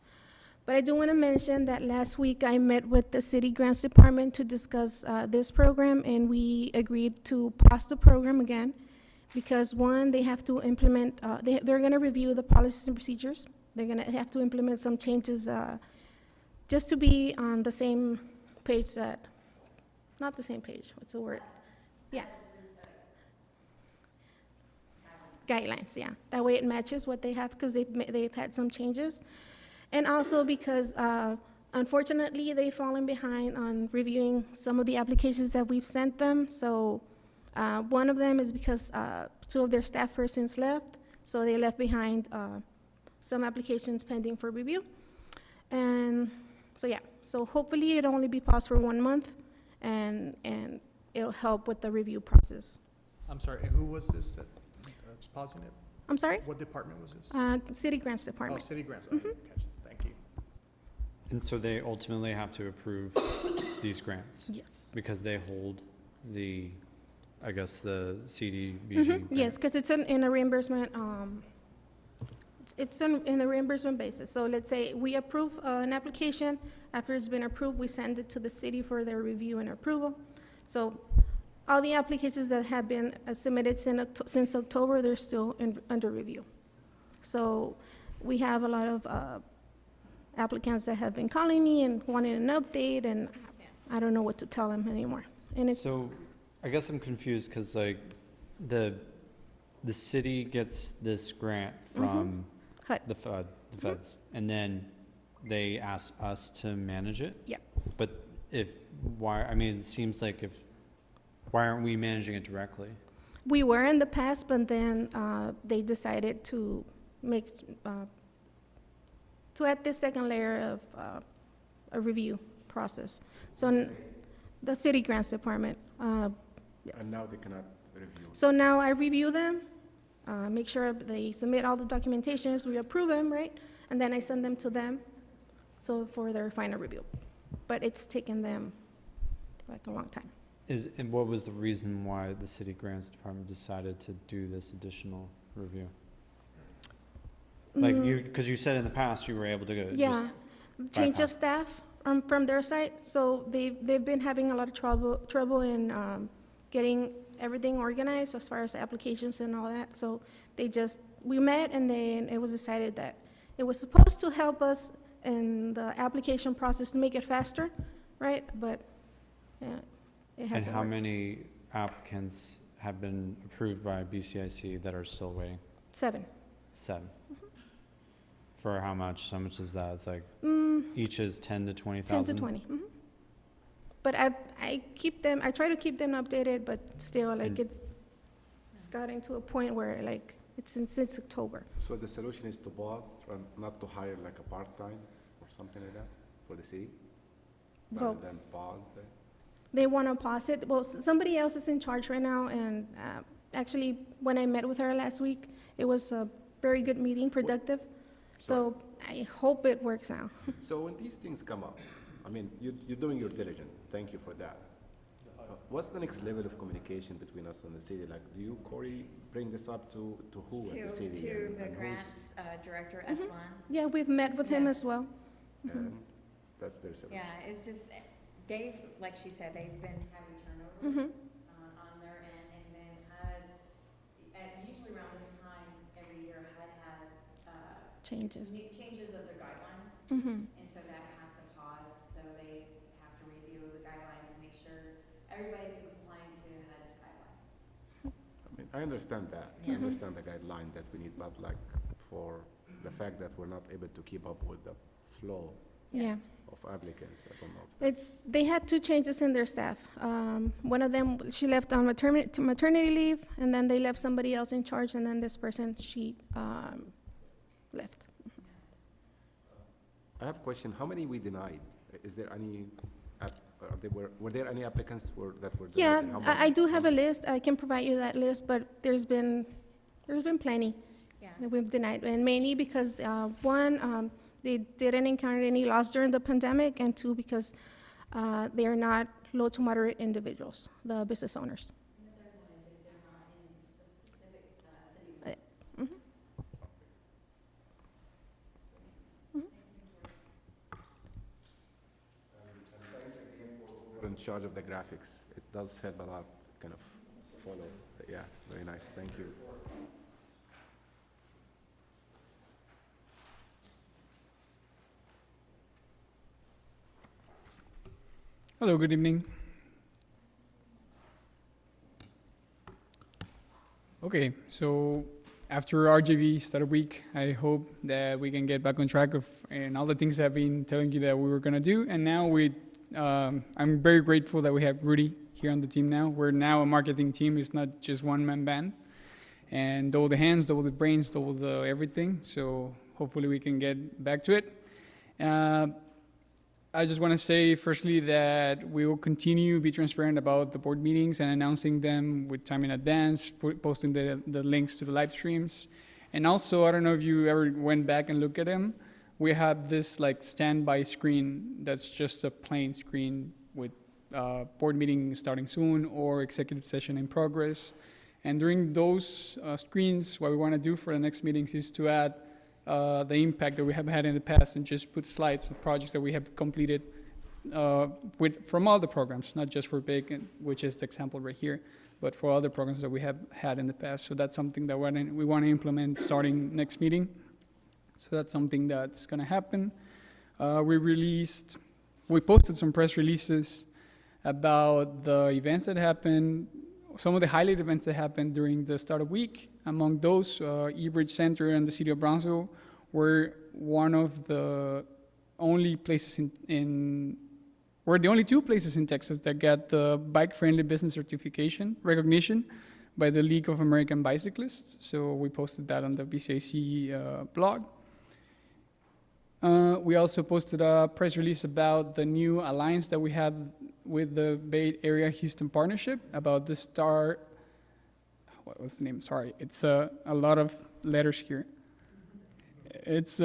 But I do want to mention that last week I met with the City Grants Department to discuss this program, and we agreed to pause the program again because, one, they have to implement, they're going to review the policies and procedures. They're going to have to implement some changes just to be on the same page that, not the same page, what's the word? Yeah. Guidelines, yeah. That way it matches what they have, because they've had some changes. And also because, unfortunately, they've fallen behind on reviewing some of the applications that we've sent them. So, one of them is because, 2 of their staff persons left, so they left behind, some applications pending for review. And so, yeah, so hopefully it'll only be paused for 1 month, and it'll help with the review process. I'm sorry, and who was this that was pausing it? I'm sorry? What department was this? City Grants Oh, Department. City Grants. I didn't catch it. Thank you. And so they ultimately have to approve these grants? Yes. Because they hold the, I guess, the CDBG? Mhm, grant? yes, because it's in a reimbursement, it's in a reimbursement basis. So let's say we approve an application, after it's been approved, we send it to the city for their review and approval. So all the applications that have been submitted since October, they're still under review. So we have a lot of applicants that have been calling me and wanting an update, and I don't know what to tell them anymore. And it's, So, I guess I'm confused, because like, the city gets this grant from HUD. the feds, and then they ask us to manage it? Yep. But it seems like why aren't we managing it directly? we were in the past, but then they decided to make, to add this second layer of a review process. So the City Grants Department. And now they cannot review. So now I review them, make sure they submit all the documentations, we approve them, right? And then I send them to them, so for their final review. But it's taken them like a long time. And what was the reason why the City Grants Department decided to do this additional review? Like because you said in the past you were able to go. Yeah, change of bypass. staff from their side, so they've been having a lot of trouble in getting everything organized as far as the applications and all that. So we met, and then it was decided that it was supposed to help us in the application process to make it faster, right? But yeah, it And hasn't how worked. many applicants have been approved by BCIC that are still waiting? 7. 7. For how much? How much is that? It's like each is 10 to 10 20,000. to 20. But I try to keep them updated, but still, like, And- it's gotten to a point where, like, it's since October. So the solution is to pause, not to hire like a part-time or something like that for the city? Well- Rather than pause there? They want to pause it. Well, somebody else is in charge right now, and actually, when I met with her last week, it was a very good meeting, productive. So I hope it works out. So when these things come up, I mean, you're doing your diligence, thank you for that. What's the next level of communication between us and the city? Like, do you, Corey, bring this up to who at the city? To and- the and who's- grants director, F1. Yeah, we've met with him Yeah. as well. And that's their solution. Yeah, it's just, they've, like she said, they've been having turnover Mhm. on their end, and then HUD, usually around this time every year, HUD has Changes. new changes of their guidelines, Mhm. and so that has to pause, so they have to review the guidelines and make sure everybody's compliant to HUD's guidelines. I mean, I understand that. I Yeah. understand the guideline that we need, but like for the fact that we're not able to keep up with the flow Yeah. Yes. of applicants, I don't know. If They had 2 changes in their staff. One of them, she left on maternity leave, and then they left somebody else in charge, and then this person, she left. I have a question. How many we denied? Is there any, were there any applicants that were denied? Yeah, and how I many? do have a list. I can provide you that list, but there's been plenty Yeah. that we've denied, and mainly because, one, they didn't encounter any loss during the pandemic, and 2, because they are not low to moderate individuals, the business owners. And the third one is if they're not in the specific city Uh, limits. Mhm. We're in charge of the graphics. It does help a lot, kind of follow. Yeah, very nice. Thank you. Hello, good evening. Okay, so after RJV Startup Week, I hope that we can get back on track of and all the things I've been telling you that we were gonna do. And now I'm very grateful that we have Rudy here on the team now. We're now a marketing team. It's not just one-man band. And double the hands, double the brains, double the everything. So hopefully we can get back to it. I just want to say, firstly, that we will continue to be transparent about the board meetings and announcing them with time in advance, posting the links to the live streams. And also, I don't know if you ever went back and looked at them. We have this like standby screen that's just a plain screen with board meeting starting soon or executive session in progress. And during those screens, what we want to do for the next meetings is to add the impact that we have had in the past and just put slides of projects that we have completed from all the programs, not just for BIG, which is the example right here, but for other programs that we have had in the past. So that's something that we want to implement starting next meeting. So that's something that's going to happen. We posted some press releases about the events that happened, some of the highlight events that happened during the startup week. Among those, eBridge Center and the city of Brownsville were one of the only places we're the only two places in Texas that got the bike-friendly business certification recognition by the League of American Bicyclists. So we posted that on the BCIC blog. We also posted a press release about the new alliance that we have with the Bay Area Houston Partnership about the what was the name? Sorry, it's a lot of letters here. It's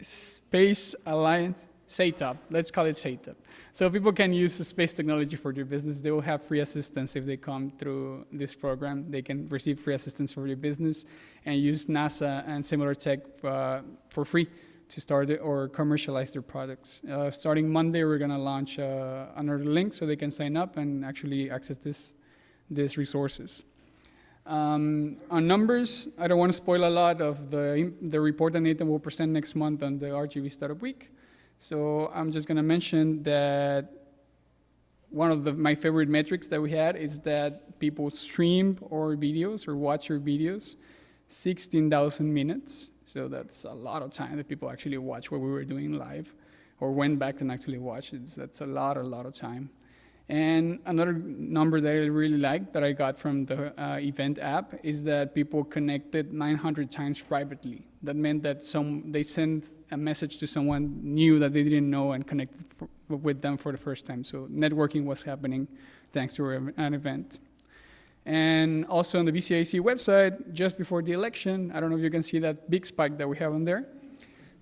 Space Alliance, SATOP. Let's call it SATOP. So people can use space technology for their business. They will have free assistance if they come through this program. They can receive free assistance for their business and use NASA and similar tech for free to start it or commercialize their products. Starting Monday, we're gonna launch another link so they can sign up and actually access these resources. On numbers, I don't want to spoil a lot of the report that Nathan will present next month on the RGV Startup Week. So I'm just gonna mention that one of my favorite metrics that we had is that people streamed our videos or watch our videos 16,000 minutes. So that's a lot of time that people actually watch what we were doing live or went back and actually watched it. So that's a lot of time. And another number that I really like that I got from the event app is that people connected 900 times privately. That meant that they sent a message to someone new that they didn't know and connected with them for the first time. So networking was happening thanks to an event. And also on the BCIC website, just before the election, I don't know if you can see that big spike that we have on there.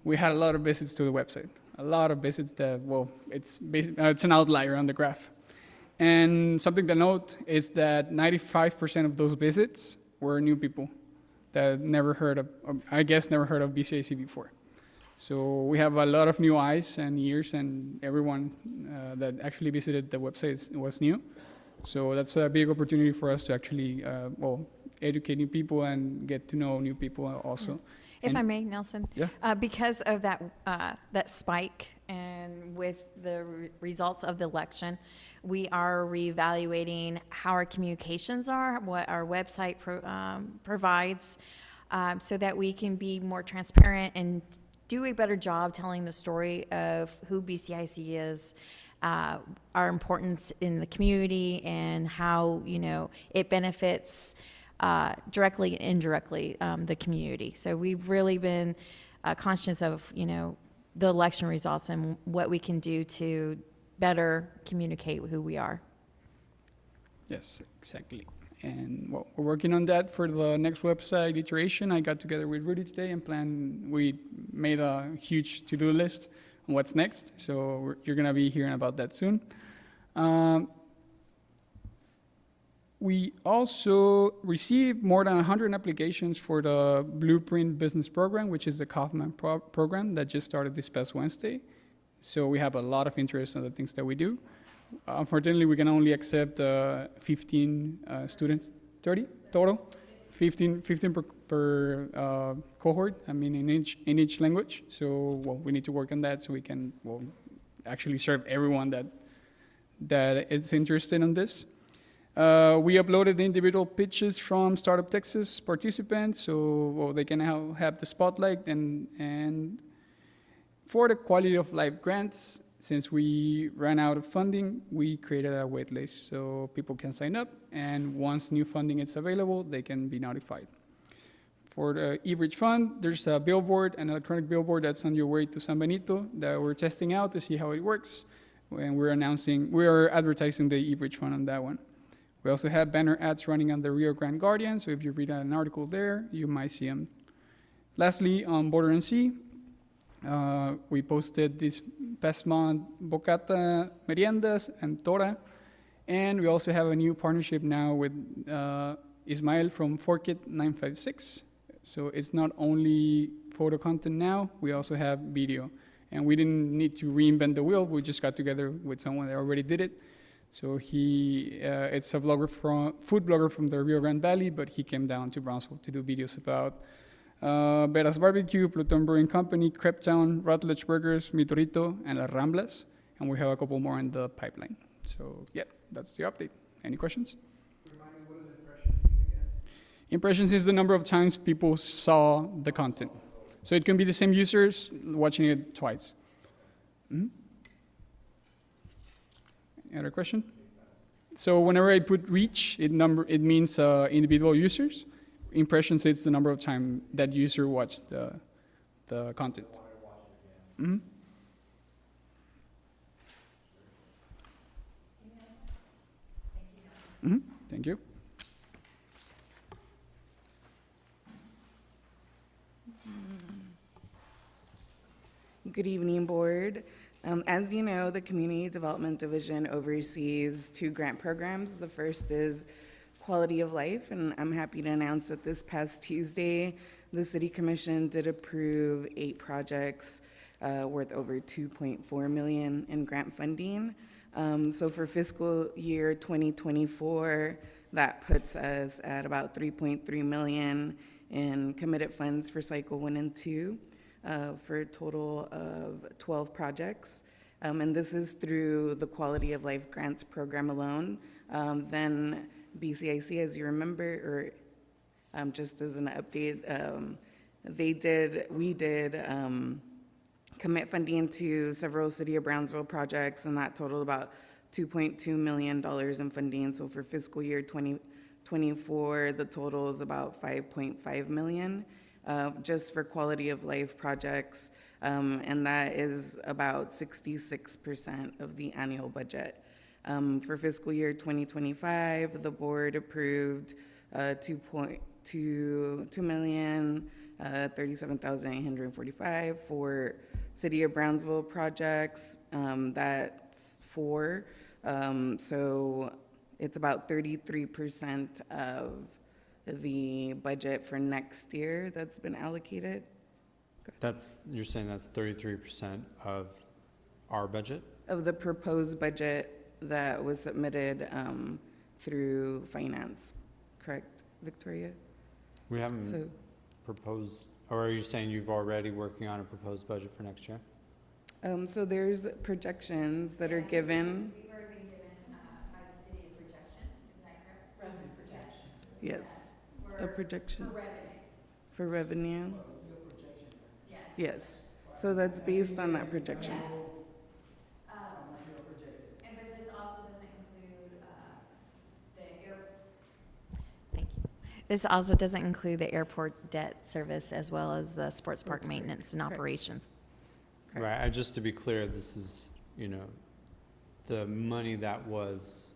We had a lot of visits to the website. A lot of visits that, well, it's an outlier on the graph. And something to note is that 95% of those visits were new people that never heard of BCIC before. So we have a lot of new eyes and ears, and everyone that actually visited the website was new. So that's a big opportunity for us to actually, educate new people and get to know new people also. If I may, Nelson? Yeah. Because of that spike and with the results of the election, we are reevaluating how our communications are, what our website provides, so that we can be more transparent and do a better job telling the story of who BCIC is, our importance in the community, and how, it benefits directly and indirectly the community. So we've really been conscious of, the election results and what we can do to better communicate who we are. Yes, exactly. And we're working on that for the next website iteration. I got together with Rudy today and we made a huge to-do list on what's next. So you're going to be hearing about that soon. We also received more than 100 applications for the Blueprint Business Program, which is the Kaufman program that just started this past Wednesday. So we have a lot of interest in the things that we do. Unfortunately, we can only accept 15 students, 30 total, 15 per cohort, in each language. So we need to work on that so we can actually serve everyone that is interested in this. We uploaded the individual pitches from Startup Texas participants, so they can now have the spotlight. And for the quality of life grants, since we ran out of funding, we created a wait list so people can sign up, and once new funding is available, they can be notified. For the e-Bridge Fund, there's a billboard, an electronic billboard that's on your way to San Benito that we're testing out to see how it works. And we are advertising the e-Bridge Fund on that one. We also have banner ads running on the Rio Grande Guardian, so if you read an article there, you might see them. Lastly, on Border and Sea, we posted this past month Bocata Meriendas and Tora, and we also have a new partnership now with Ismael from Forkit 956. So it's not only photo content now, we also have video. And we didn't need to reinvent the wheel, we just got together with someone that already did it. So it's a food blogger from the Rio Grande Valley, but he came down to Brownsville to do videos about Vera's Barbecue, Pluton Brewing Company, Crepe Town, Rutledge Burgers, Mitorito, and Las Ramblas. And we have a couple more in the pipeline. So yeah, that's the update. Any questions? Remind me, what is impressions again? Impressions is the number of times people saw the content. So it can be the same users watching it twice. Any other question? So whenever I put reach, it means individual users. Impressions, it's the number of time that user watched the content. Mm-hmm. Mm-hmm. Thank you. Good evening, Board. As you know, the Community Development Division oversees 2 grant programs. The first is Quality of Life, and I'm happy to announce that this past Tuesday, the City Commission did approve 8 projects worth over $2.4 million in grant funding. So for fiscal year 2024, that puts us at about $3.3 million in committed funds for Cycle 1 and 2. For a total of 12 projects. And this is through the Quality of Life Grants program alone. Then BCIC, as you remember, or just as an update, we did commit funding to several City of Brownsville projects, and that totaled about $2.2 million in funding. So for fiscal year 2024, the total is about $5.5 million. Just for quality of life projects, and that is about 66% of the annual budget. For fiscal year 2025, the board approved $2,037,845 for City of Brownsville projects. That's 4. So it's about 33% of the budget for next year that's been allocated. You're saying that's 33% of our budget? Of the proposed budget that was submitted through finance, correct, Victoria? We haven't proposed, or are you saying you've already working on a proposed budget for next year? So there's projections that are given. We've already been given by the city a projection, is that correct? Revenue projection. Yes, a projection. For revenue. For revenue? Yes. Yes, so that's based on that projection. And but this also doesn't include the Thank you. This also doesn't include the airport debt service as well as the sports park maintenance and operations. Right, just to be clear, this is, the money that was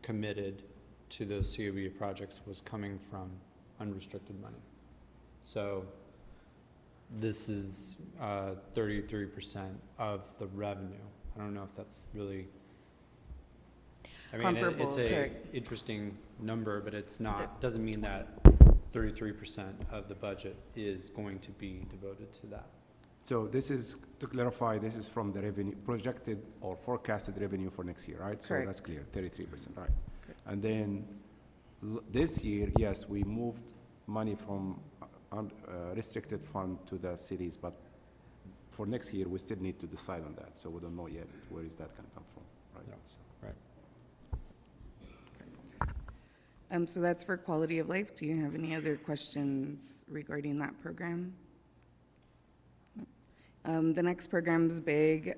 committed to those COB projects was coming from unrestricted money. So this is 33% of the revenue. I don't know if that's really, Comparable, it's a correct. interesting number, but it's not, doesn't mean that 33% of the budget is going to be devoted to that. So this is, to clarify, this is from the revenue, projected or forecasted revenue for next year, right? So Correct. that's clear, 33%, right? And then this year, yes, we moved money from restricted fund to the cities, but for next year, we still need to decide on that. So we don't know yet where is that going to come from, right? Yeah, right. So that's for quality of life. Do you have any other questions regarding that program? The next program's big.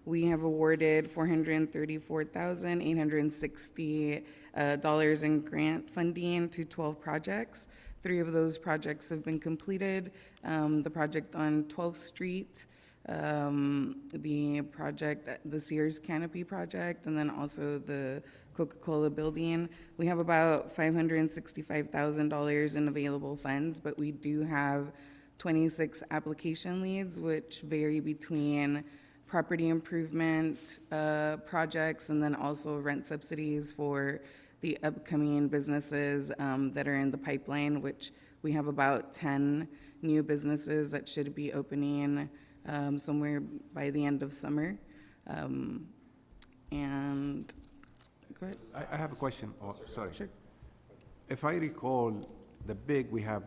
We have awarded $434,860 in grant funding to 12 projects. 3 of those projects have been completed. The project on 12th Street, the project, the Sears Canopy project, and then also the Coca-Cola building. We have about $565,000 in available funds, but we do have 26 application leads, which vary between property improvement projects and then also rent subsidies for the upcoming businesses that are in the pipeline, which we have about 10 new businesses that should be opening somewhere by the end of summer. And go ahead. I have a question. Oh, sorry. Sure. If I recall, we have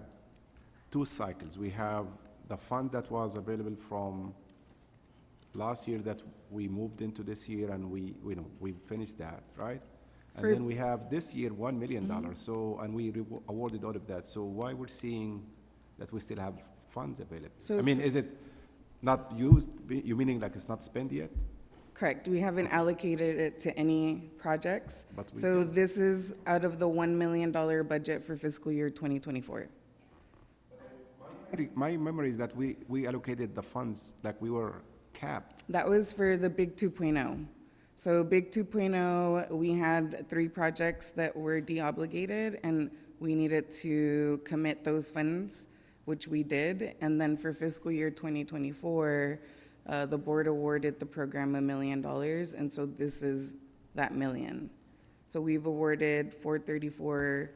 2 cycles. We have the fund that was available from last year that we moved into this year, and we finished that, right? And For- then we have this year $1 million. So, and we awarded all of that. So why we're seeing that we still have funds available? So I mean, is it not used? You meaning like it's not spent yet? Correct. We haven't allocated it to any projects. But we So did. this is out of the $1 million budget for fiscal year 2024. My memory is that we allocated the funds, like we were capped. That was for the Big 2.0. So Big 2.0, we had 3 projects that were deobligated, and we needed to commit those funds, which we did. And then for fiscal year 2024, the board awarded the program $1 million, and so this is that million. So we've awarded $434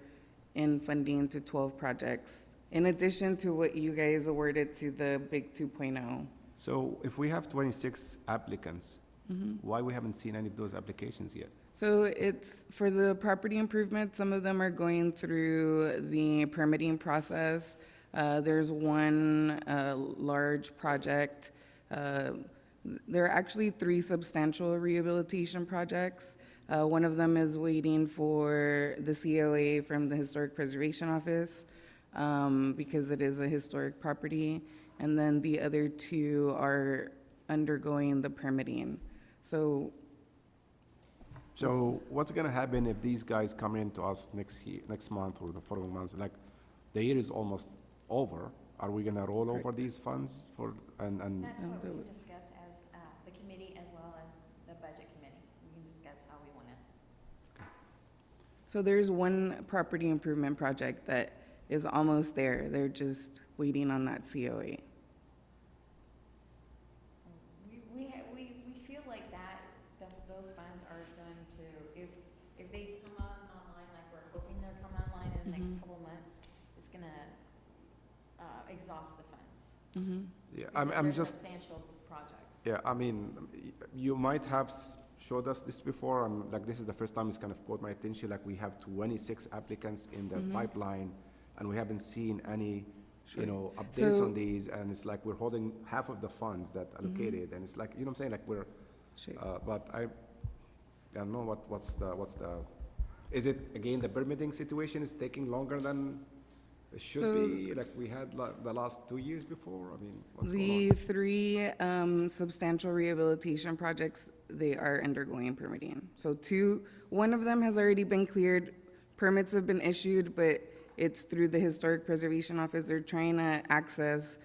in funding to 12 projects, in addition to what you guys awarded to the Big 2.0. So if we have 26 applicants, why we haven't seen any of those applications yet? So it's for the property improvement, some of them are going through the permitting process. There's one large project. There are actually 3 substantial rehabilitation projects. One of them is waiting for the COA from the Historic Preservation Office because it is a historic property. And then the other 2 are undergoing the permitting. So what's gonna happen if these guys come in to us next month or the following months? Like, the year is almost over. Are we gonna roll over these funds and? That's what we can discuss as the committee as well as the budget committee. We can discuss how we want to. So there's one property improvement project that is almost there. They're just waiting on that COA. We feel like those funds are going to, if they come online, like we're hoping they'll come online in the next couple months, it's gonna exhaust the funds. Yeah, Because I'm they're just, substantial projects. yeah, I mean, you might have showed us this before, and like, this is the first time it's kind of caught my attention, like, we have 26 applicants in the pipeline, and we haven't seen any, updates So- on these, and it's like we're holding half of the funds that allocated, and it's like, you know what I'm saying, like, we're, Sure. but I don't know what's the, is it, again, the permitting situation is taking longer than it should So- be, like we had like the last 2 years before? I mean, what's going The on? 3 substantial rehabilitation projects, they are undergoing permitting. So 1 of them has already been cleared, permits have been issued, but it's through the Historic Preservation Office. They're trying to access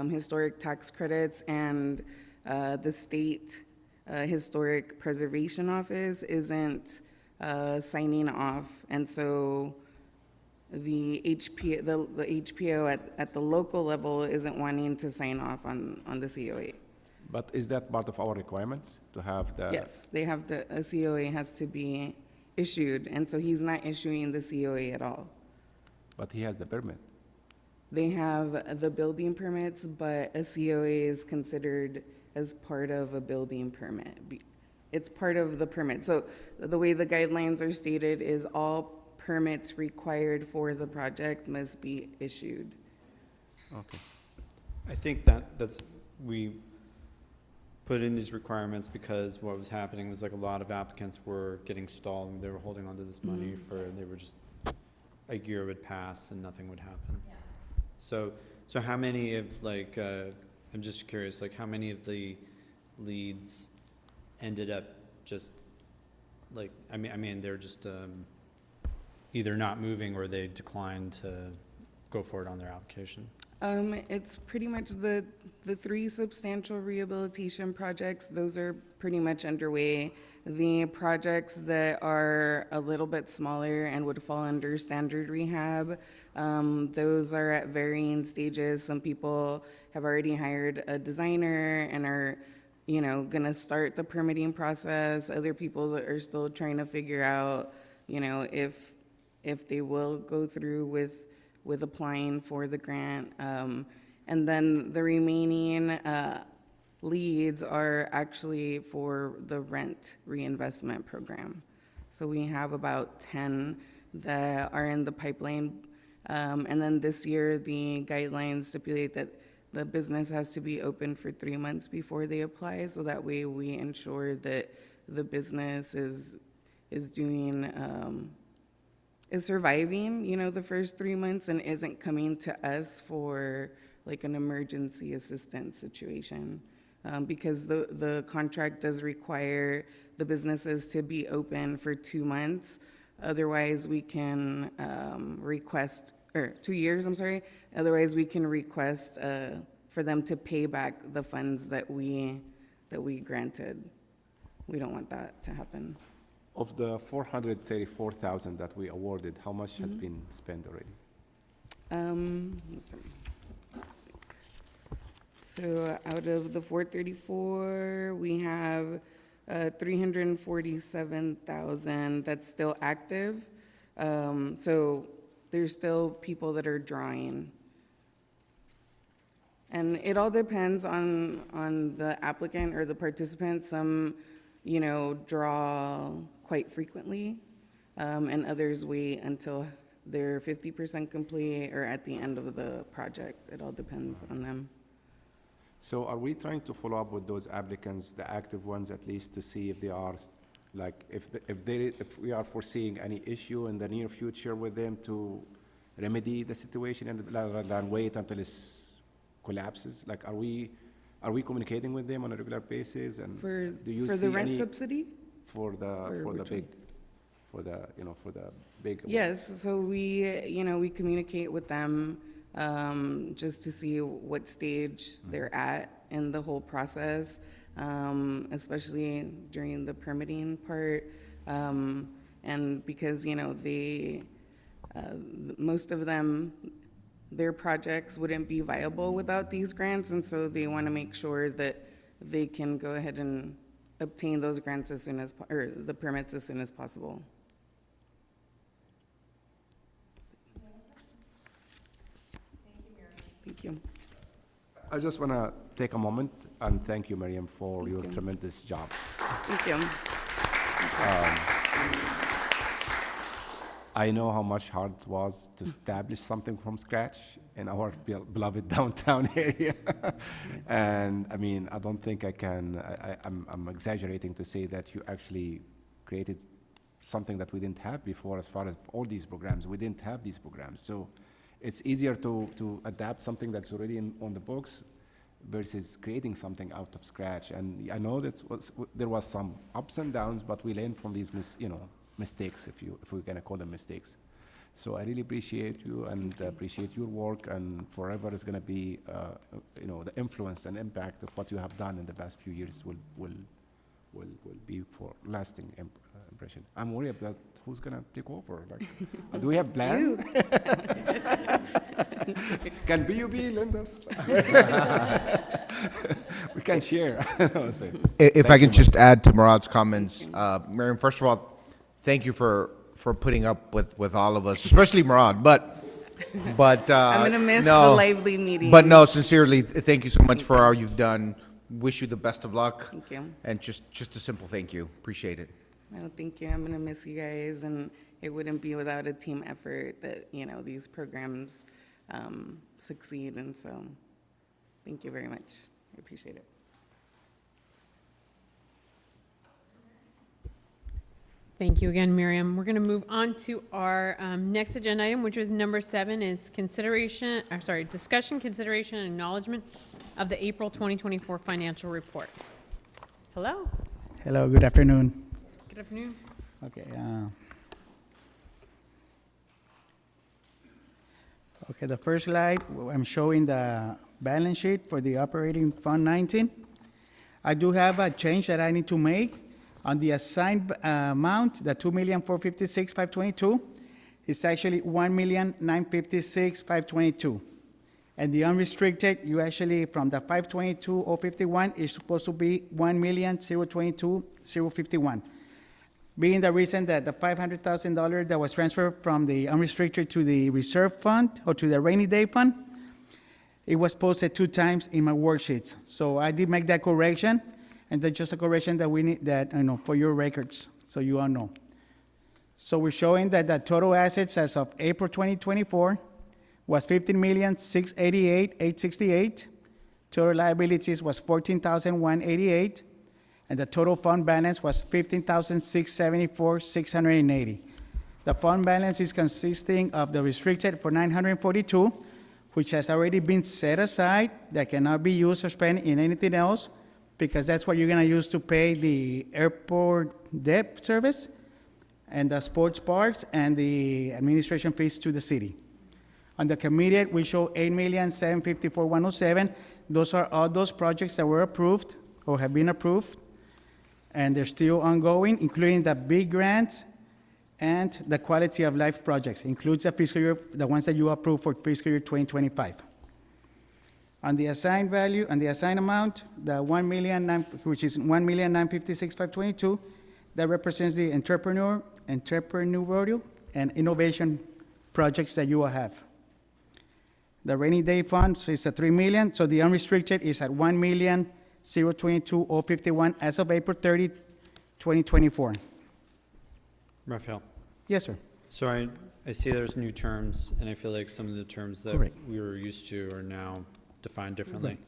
historic tax credits, and the state Historic Preservation Office isn't signing off. And so the HPO at the local level isn't wanting to sign off on the COA. But is that part of our requirements to have the? Yes, they have a COA has to be issued, and so he's not issuing the COA at all. But he has the permit. They have the building permits, but a COA is considered as part of a building permit. It's part of the permit. So the way the guidelines are stated is all permits required for the project must be issued. Okay. I think that's, put in these requirements because what was happening was like a lot of applicants were getting stalled and they were holding onto this money they were just, a year would pass and nothing would happen. So how many of like, I'm just curious, like how many of the leads ended up just like, I mean, they're just, either not moving or they declined to go for it on their application? It's pretty much the 3 substantial rehabilitation projects. Those are pretty much underway. The projects that are a little bit smaller and would fall under standard rehab, those are at varying stages. Some people have already hired a designer and are, gonna start the permitting process. Other people are still trying to figure out, if they will go through with applying for the grant. And then the remaining leads are actually for the rent reinvestment program. So we have about 10 that are in the pipeline. And then this year, the guidelines stipulate that the business has to be open for 3 months before they apply. So that way we ensure that the business is doing, is surviving, the first 3 months and isn't coming to us for like an emergency assistance situation. Because the contract does require the businesses to be open for 2 months. Otherwise, we can request, or 2 years, I'm sorry. Otherwise, we can request for them to pay back the funds that we granted. We don't want that to happen. Of the 434,000 that we awarded, how much has been spent already? I'm sorry. So out of the 434, we have 347,000 that's still active. So there's still people that are drawing. And it all depends on the applicant or the participant. Some, draw quite frequently, and others wait until they're 50% complete or at the end of the project. It all depends on them. So are we trying to follow up with those applicants, the active ones at least, to see if they are, like, if we are foreseeing any issue in the near future with them to remedy the situation and rather than wait until it collapses? Like, are we communicating with them on a regular basis? And do you For see the rent any subsidy? for the big Yes, so we communicate with them just to see what stage they're at in the whole process, especially during the permitting part. And because, most of them, their projects wouldn't be viable without these grants, and so they want to make sure that they can go ahead and obtain those grants as soon as, or the permits as soon as possible. Thank you. I just want to take a moment and thank you, Miriam, for your tremendous job. Thank you. I know how much hard it was to establish something from scratch in our beloved downtown area. And I mean, I don't think I'm exaggerating to say that you actually created something that we didn't have before as far as all these programs. We didn't have these programs. So it's easier to adapt something that's already on the books versus creating something out of scratch. And I know that there was some ups and downs, but we learned from these mistakes, if we're gonna call them mistakes. So I really appreciate you and appreciate your work, and forever is gonna be, the influence and impact of what you have done in the past few years will be for lasting impression. I'm worried about who's gonna take over. Like, do we have plans? Can BUB lend us? We can share. If I can just add to Murad's comments, Miriam, first of all, thank you for putting up with all of us, especially Murad. But I'm gonna miss no, the lively meetings. But no, sincerely, thank you so much for all you've done. Wish you the best of luck. Thank you. And just a simple thank you. Appreciate it. Well, thank you. I'm gonna miss you guys, and it wouldn't be without a team effort that, these programs succeed, and so thank you very much. I appreciate it. Thank you again, Miriam. We're going to move on to our next agenda item, which was number 7, is discussion, consideration, and acknowledgement of the April 2024 financial report. Hello. Hello, good afternoon. Good afternoon. Okay. Okay, the first slide, I'm showing the balance sheet for the operating fund 19. I do have a change that I need to make on the assigned amount, the $2,456,522. It's actually $1,956,522. And the unrestricted, you actually, from the 522,051, is supposed to be 1,022,051. Being the reason that the $500,000 that was transferred from the unrestricted to the reserve fund or to the rainy day fund, it was posted 2 times in my worksheets. So I did make that correction, and that's just a correction that we need, that, for your records, so you all know. So we're showing that the total assets as of April 2024 was $15,688,868. Total liabilities was $14,188. And the total fund balance was $15,674,680. The fund balance is consisting of the restricted for $942, which has already been set aside, that cannot be used or spent in anything else, because that's what you're gonna use to pay the airport debt service and the sports parks and the administration fees to the city. On the committed, we show $8,754,107. Those are all those projects that were approved or have been approved, and they're still ongoing, including the big grants and the quality of life projects, includes the fiscal year, the ones that you approved for fiscal year 2025. On the assigned value, on the assigned amount, the which is $1,956,522, that represents the entrepreneurial and innovation projects that you will have. The rainy day fund is at $3 million, so the unrestricted is at $1,022,051 as of April 30, 2024. Raphael, Yes, sir. so I see there's new terms, and I feel like some of the terms that Correct. we were used to are now defined differently. Right.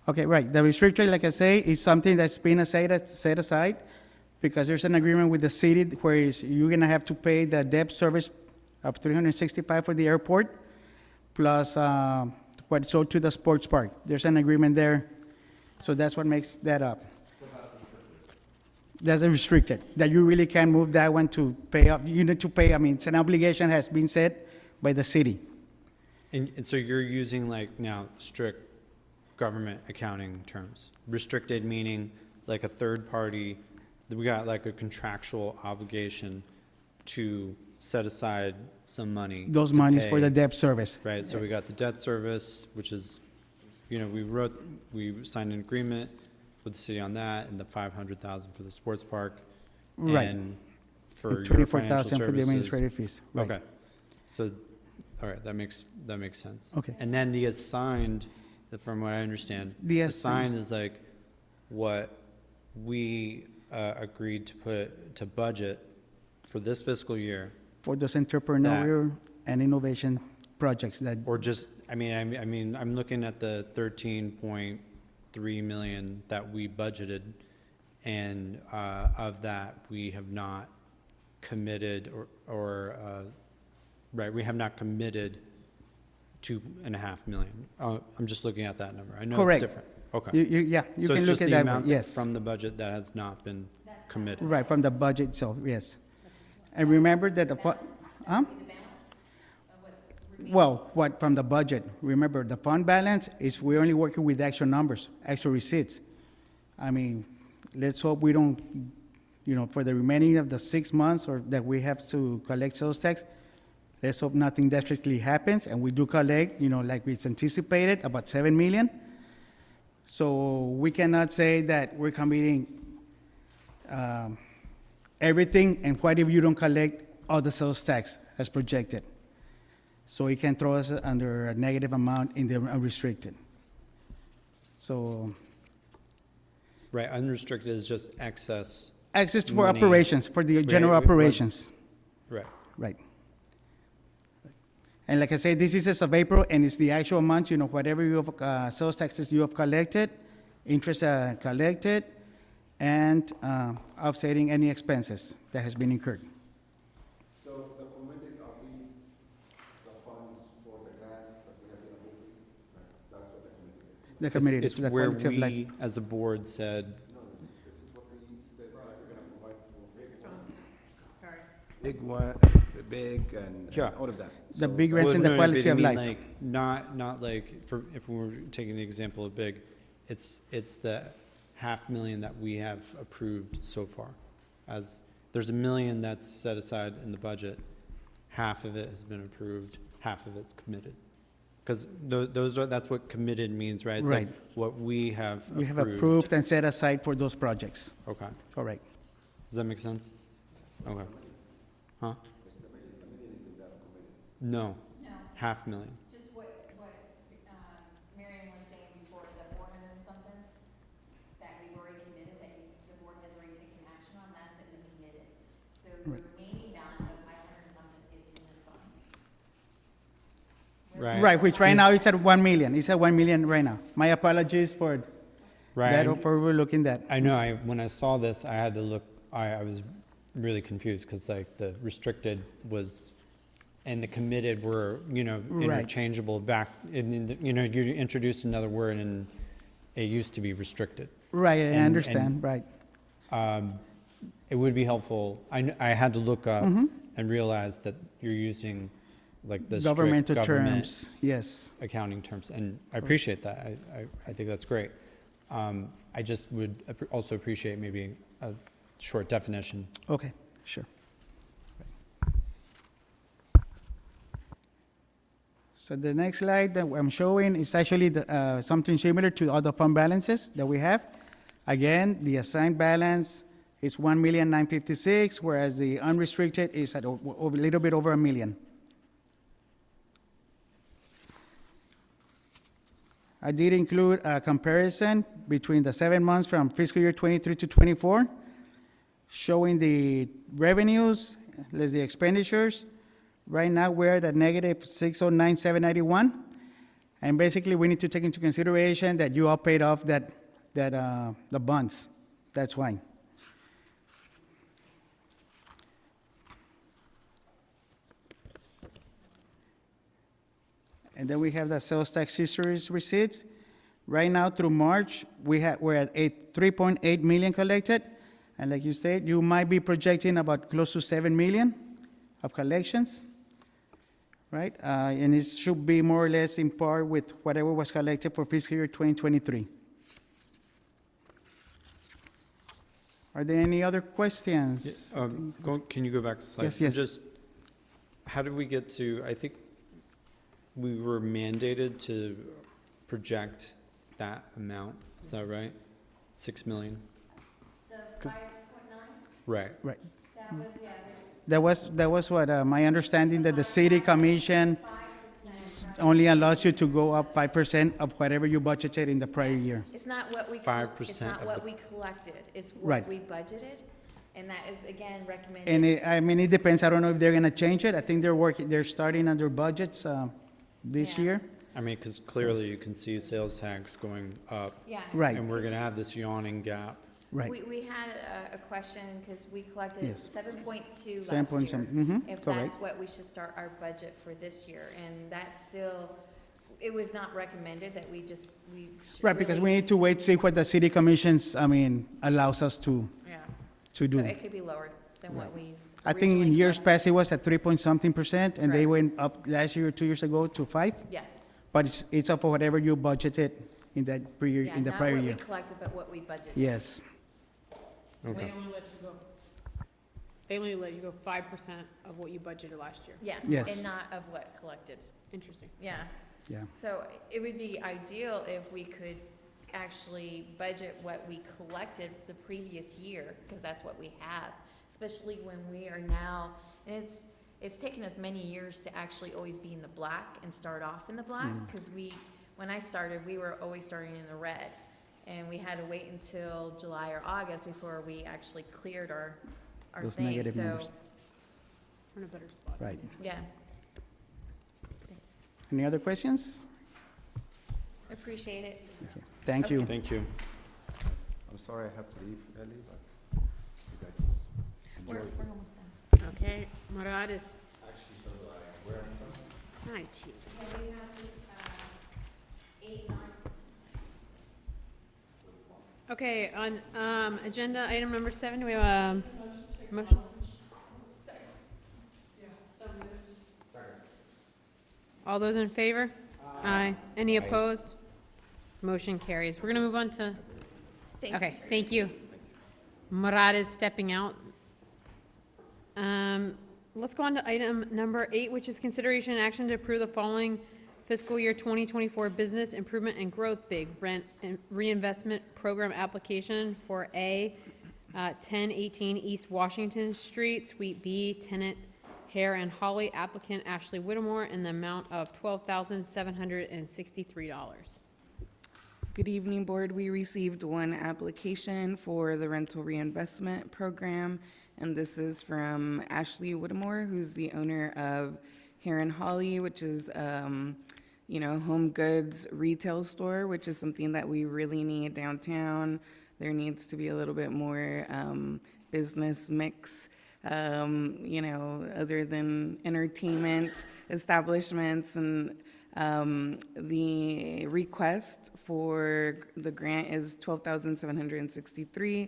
Okay, right. The restricted, like I say, is something that's been set aside because there's an agreement with the city where you're gonna have to pay the debt service of $365 for the airport, plus what's owed to the sports park. There's an agreement there, so that's what makes that up. That's a restricted, that you really can't move that one to pay off. You need to pay, it's an obligation has been set by the city. And so you're using like now strict government accounting terms. Restricted meaning like a third party, we got like a contractual obligation to set aside some money. Those to monies for pay. the debt service. Right, so we got the debt service, which is, we signed an agreement with the city on that, and the $500,000 for the sports park. Right. And for And your financial $24,000 for the services. administrative fees. Right. Okay, so, all right, that makes sense. Okay. And then the assigned, from what I understand, The assigned is like what we agreed to put to budget for this fiscal year, For those entrepreneurial and innovation projects that, or just, I'm looking at the 13.3 million that we budgeted, and of that, we have not committed we have not committed 2.5 million. I'm just looking at that number. I know Correct. it's different. Okay. you So can it's look just at the that, amount yes. from the budget that has not been committed. Right, from the budget, so, yes. And remember that from the budget, remember, the fund balance is, we're only working with actual numbers, actual receipts. Let's hope we don't, for the remaining of the 6 months or that we have to collect sales tax, let's hope nothing drastically happens, and we do collect, like it's anticipated, about 7 million. So we cannot say that we're committing everything, and what if you don't collect all the sales tax as projected? So it can throw us under a negative amount in the unrestricted. So Right, unrestricted is just excess. access for Money. operations, for the general Right, operations. Right. Right. And like I said, this is as of April, and it's the actual amount, whatever you have, sales taxes you have collected, interest collected, and offsetting any expenses that has been incurred. So the committed are these, the funds for the grants that we have been approving, right? That's what the committed is. The committee, It's the where quality of life. we, as a board, said, No, this is what they said, right, we're gonna provide for big one. Sorry. Big one, the big and Yeah. all of that. The So big that- grants well, and the no, quality but I of mean, life. like, not like, for, if we were taking the example of big, it's the 500,000 that we have approved so far. As, there's $1 million that's set aside in the budget, half of it has been approved, half of it's committed. Because those are, that's what committed means, right? It's like Right. what we have We have approved and set aside for those projects. Okay, Correct. does that make sense? Okay. Huh? No, No, 500,000. just what Miriam was saying before, the 400 and something that we've already committed, that the board has already taken action on, that's in the committed. So the Right. remaining balance of 500 something is in this fund. Right. Right, which right now it's at 1 million. It's at 1 million right now. My apologies for Right. that, for overlooking that. I know, when I saw this, I had to look, I was really confused, because like the restricted was, and the committed were, Right. interchangeable back, you you introduced another word and it used to be restricted. Right, I And- understand, right. It would be helpful, I had to look up Mhm. and realize that you're using like the strict Governmental government terms, yes. accounting terms, and I appreciate that. I think that's great. I just would also appreciate maybe a short definition. Okay, sure. So the next slide that I'm showing is actually something similar to other fund balances that we have. Again, the assigned balance is 1,956,000, whereas the unrestricted is at a little bit over 1 million. I did include a comparison between the 7 months from fiscal year 23 to 24, showing the revenues, less the expenditures. Right now, we're at a negative 609,791. And basically, we need to take into consideration that you all paid off the bonds. That's why. And then we have the sales tax history receipts. Right now, through March, we're at 3.8 million collected. And like you said, you might be projecting about close to 7 million of collections, right? And it should be more or less in par with whatever was collected for fiscal year 2023. Are there any other questions? Can you go back to slide? Yes, yes. Just, how did we get to, I think we were mandated to project that amount, is that right? 6 million? The 5.9, Right. Right. that was, yeah, That was what my understanding, that the city commission 5%. only allows you to go up 5% of whatever you budgeted in the prior year. It's not what we, 5% it's not of what the- we collected, it's Right. what we budgeted, and that is, again, recommended. And it depends. I don't know if they're gonna change it. I think they're starting under budgets this Yeah. year. I mean, because clearly you can see sales tax going up. Yeah. Right. And we're gonna have this yawning gap. Right. We had a question, because we collected Yes. 7.2 last 7 point year. some- If correct. that's what we should start our budget for this year, and that's still, it was not recommended that we should Right, because we really- need to wait, see what the city commissions, allows us to Yeah, do. so it could be lower than what we I think in originally years planned. past, it was at 3-point-something%, and they Correct. went up last year or 2 years ago to 5. Yeah, But it's up for whatever you budgeted in that yeah, in the not prior what we year. collected, but what we budgeted. Yes, Okay. They only let you go, they only let you go 5% of what you budgeted last year. Yeah. Yes. And not of what collected, Interesting. yeah. yeah. So it would be ideal if we could actually budget what we collected the previous year, because that's what we have, especially when we are now, and it's taken us many years to actually always be in the black and start off in the black, because when I started, we were always starting in the red. And we had to wait until July or August before we actually cleared our Those thing, negative so, numbers. We're in a better spot. Right. yeah, Any other questions? appreciate it. Okay. Thank you. Thank you. I'm sorry I have to leave early, but you guys enjoy. We're almost done. Okay, Murad is. Hi, Chief. Okay, on, agenda item number 7, do we have a motion? All those in favor? Aye. Any opposed? Motion carries. We're gonna move on to, okay, thank you. Murad is stepping out. Let's go on to item number 8, which is consideration and action to approve the following fiscal year 2024 business improvement and growth big rent and reinvestment program application for A, 1018 East Washington Street, Suite B, tenant Hare and Holly, applicant Ashley Whittemore, in the amount of $12,763. Good evening, Board. We received one application for the rental reinvestment program, and this is from Ashley Whittemore, who's the owner of Hare and Holly, which is, home goods retail store, which is something that we really need downtown. There needs to be a little bit more business mix, other than entertainment establishments. And the request for the grant is $12,763.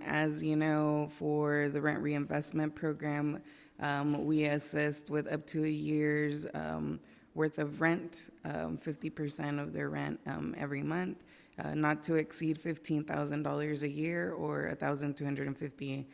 As you know, for the rent reinvestment program, we assist with up to a year's worth of rent, 50% of their rent every month, not to exceed $15,000 a year or $1,250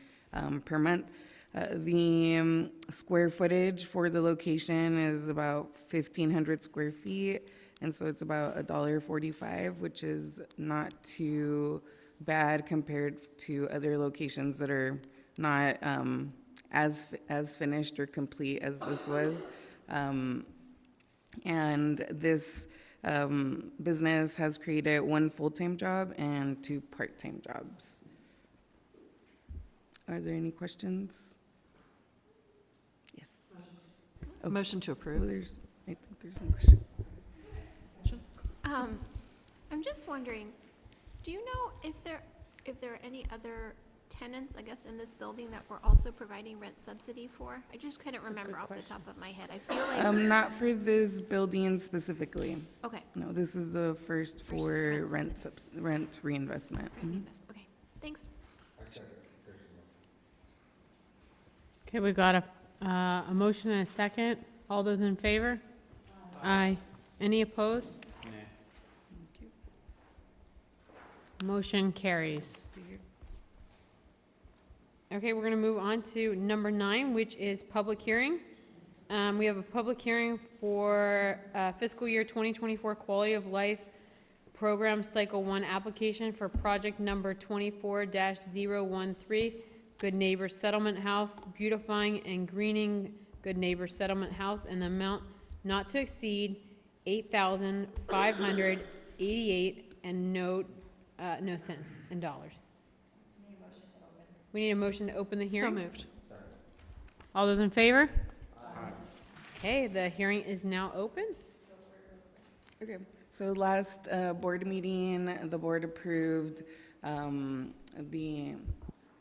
per month. The square footage for the location is about 1,500 square feet, and so it's about $1.45, which is not too bad compared to other locations that are not as finished or complete as this was. And this business has created one full-time job and 2 part-time jobs. Are there any questions? Yes. Motion to Oh, approve. I think there's one question. I'm just wondering, do you know if there are any other tenants, I guess, in this building that we're also providing rent subsidy for? I just couldn't remember off the top of my head. I feel like, Not for this building specifically. okay, No, this is the first for rent reinvestment. reinvestment, okay, thanks. Okay, we've got a motion and a second. All those in favor? Aye. Any opposed? Motion carries. Okay, we're gonna move on to number 9, which is public hearing. We have a public hearing for fiscal year 2024 Quality of Life Program Cycle 1 application for project number 24-013, Good Neighbor Settlement House, beautifying and greening Good Neighbor Settlement House, in the amount not to exceed $8,588 and no cents in dollars. We need a motion to open the So hearing. moved. All those in favor? Okay, the hearing is now open. Okay, so last board meeting, the board approved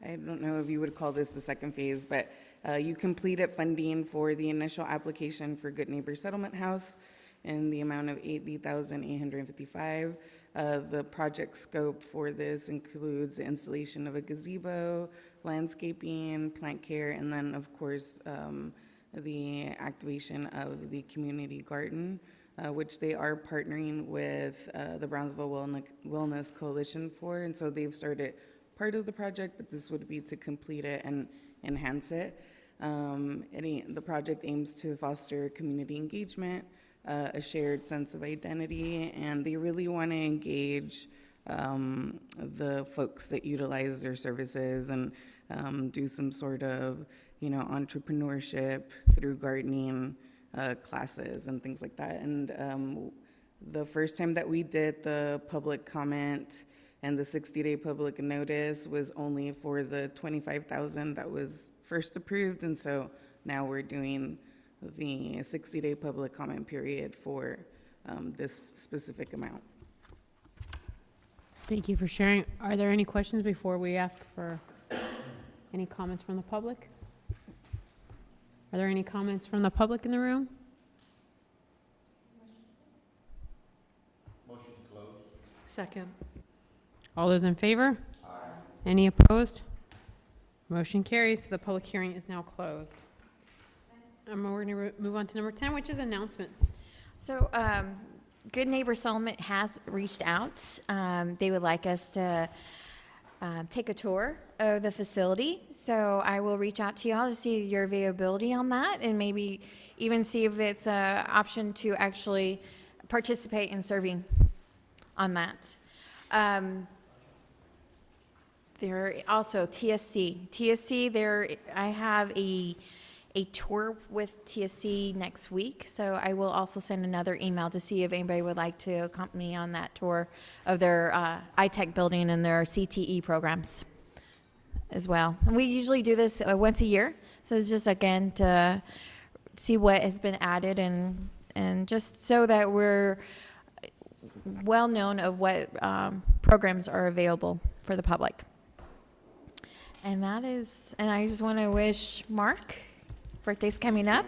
I don't know if you would call this the second phase, but you completed funding for the initial application for Good Neighbor Settlement House in the amount of $80,855. The project scope for this includes the installation of a gazebo, landscaping, plant care, and then, of course, the activation of the community garden, which they are partnering with the Brownsville Wellness Coalition for, and so they've started part of the project, but this would be to complete it and enhance it. The project aims to foster community engagement, a shared sense of identity, and they really want to engage the folks that utilize their services and do some sort of, entrepreneurship through gardening classes and things like that. And the first time that we did the public comment and the 60-day public notice was only for the $25,000 that was first approved, and so now we're doing the 60-day public comment period for this specific amount. Thank you for sharing. Are there any questions before we ask for any comments from the public? Are there any comments from the public in the room? Second. All those in favor? Aye. Any opposed? Motion carries. The public hearing is now closed. We're going to move on to number 10, which is announcements. So, Good Neighbor Settlement has reached out. They would like us to take a tour of the facility. So I will reach out to y'all to see your availability on that and maybe even see if it's an option to actually participate in serving on that. There also TSC. TSC, I have a tour with TSC next week, so I will also send another email to see if anybody would like to accompany on that tour of their iTech building and their CTE programs as well. And we usually do this once a year, so it's just, again, to see what has been added and just so that we're well known of what programs are available for the public. And I just want to wish Mark, birthday's coming up.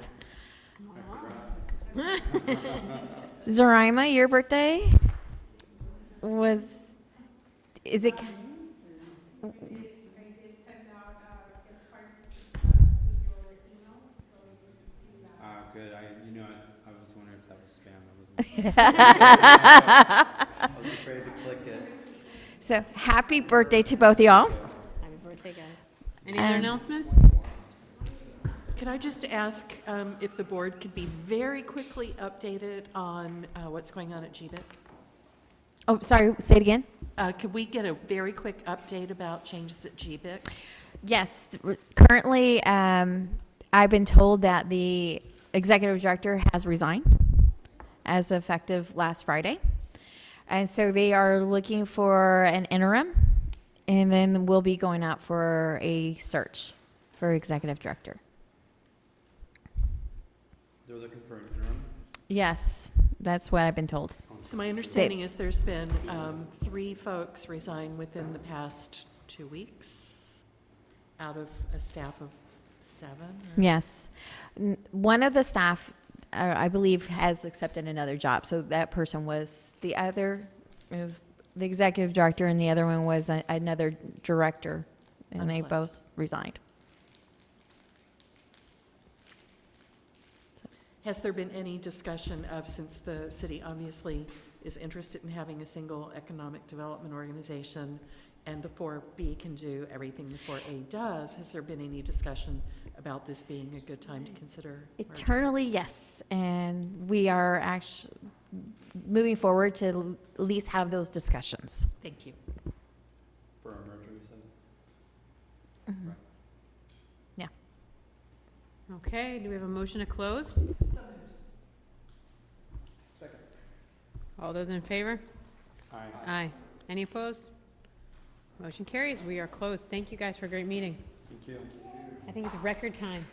Zoraima, your birthday is it? Good. I was wondering if that was spam. I was afraid to click it. So happy birthday to both of y'all. Happy birthday, guys. Any other announcements? Could I just ask if the board could be very quickly updated on what's going on at GBIC? Oh, sorry, say it again. Could we get a very quick update about changes at GBIC? Yes, currently, I've been told that the executive director has resigned as effective last Friday. And so they are looking for an interim, and then we'll be going out for a search for executive director. They're looking for an interim? Yes, that's what I've been told. So my understanding is there's been 3 folks resign within the past 2 weeks out of a staff of 7? Or? Yes. One of the staff, I believe, has accepted another job. So that person was, the other is the executive director, and the other one was another director, and they both resigned. Has there been any discussion of, since the city obviously is interested in having a single economic development organization and the 4B can do everything the 4A does, has there been any discussion about this being a good time to consider? Eternally, yes. And we are actually moving forward to at least have those discussions. Thank you. For a merger, you said? Mm-hmm. Right. Yeah. Okay, do we have a motion to close? Second. All those in favor? Aye. Aye. Any opposed? Motion carries. We are closed. Thank you guys for a great meeting. Thank you. I think it's record time.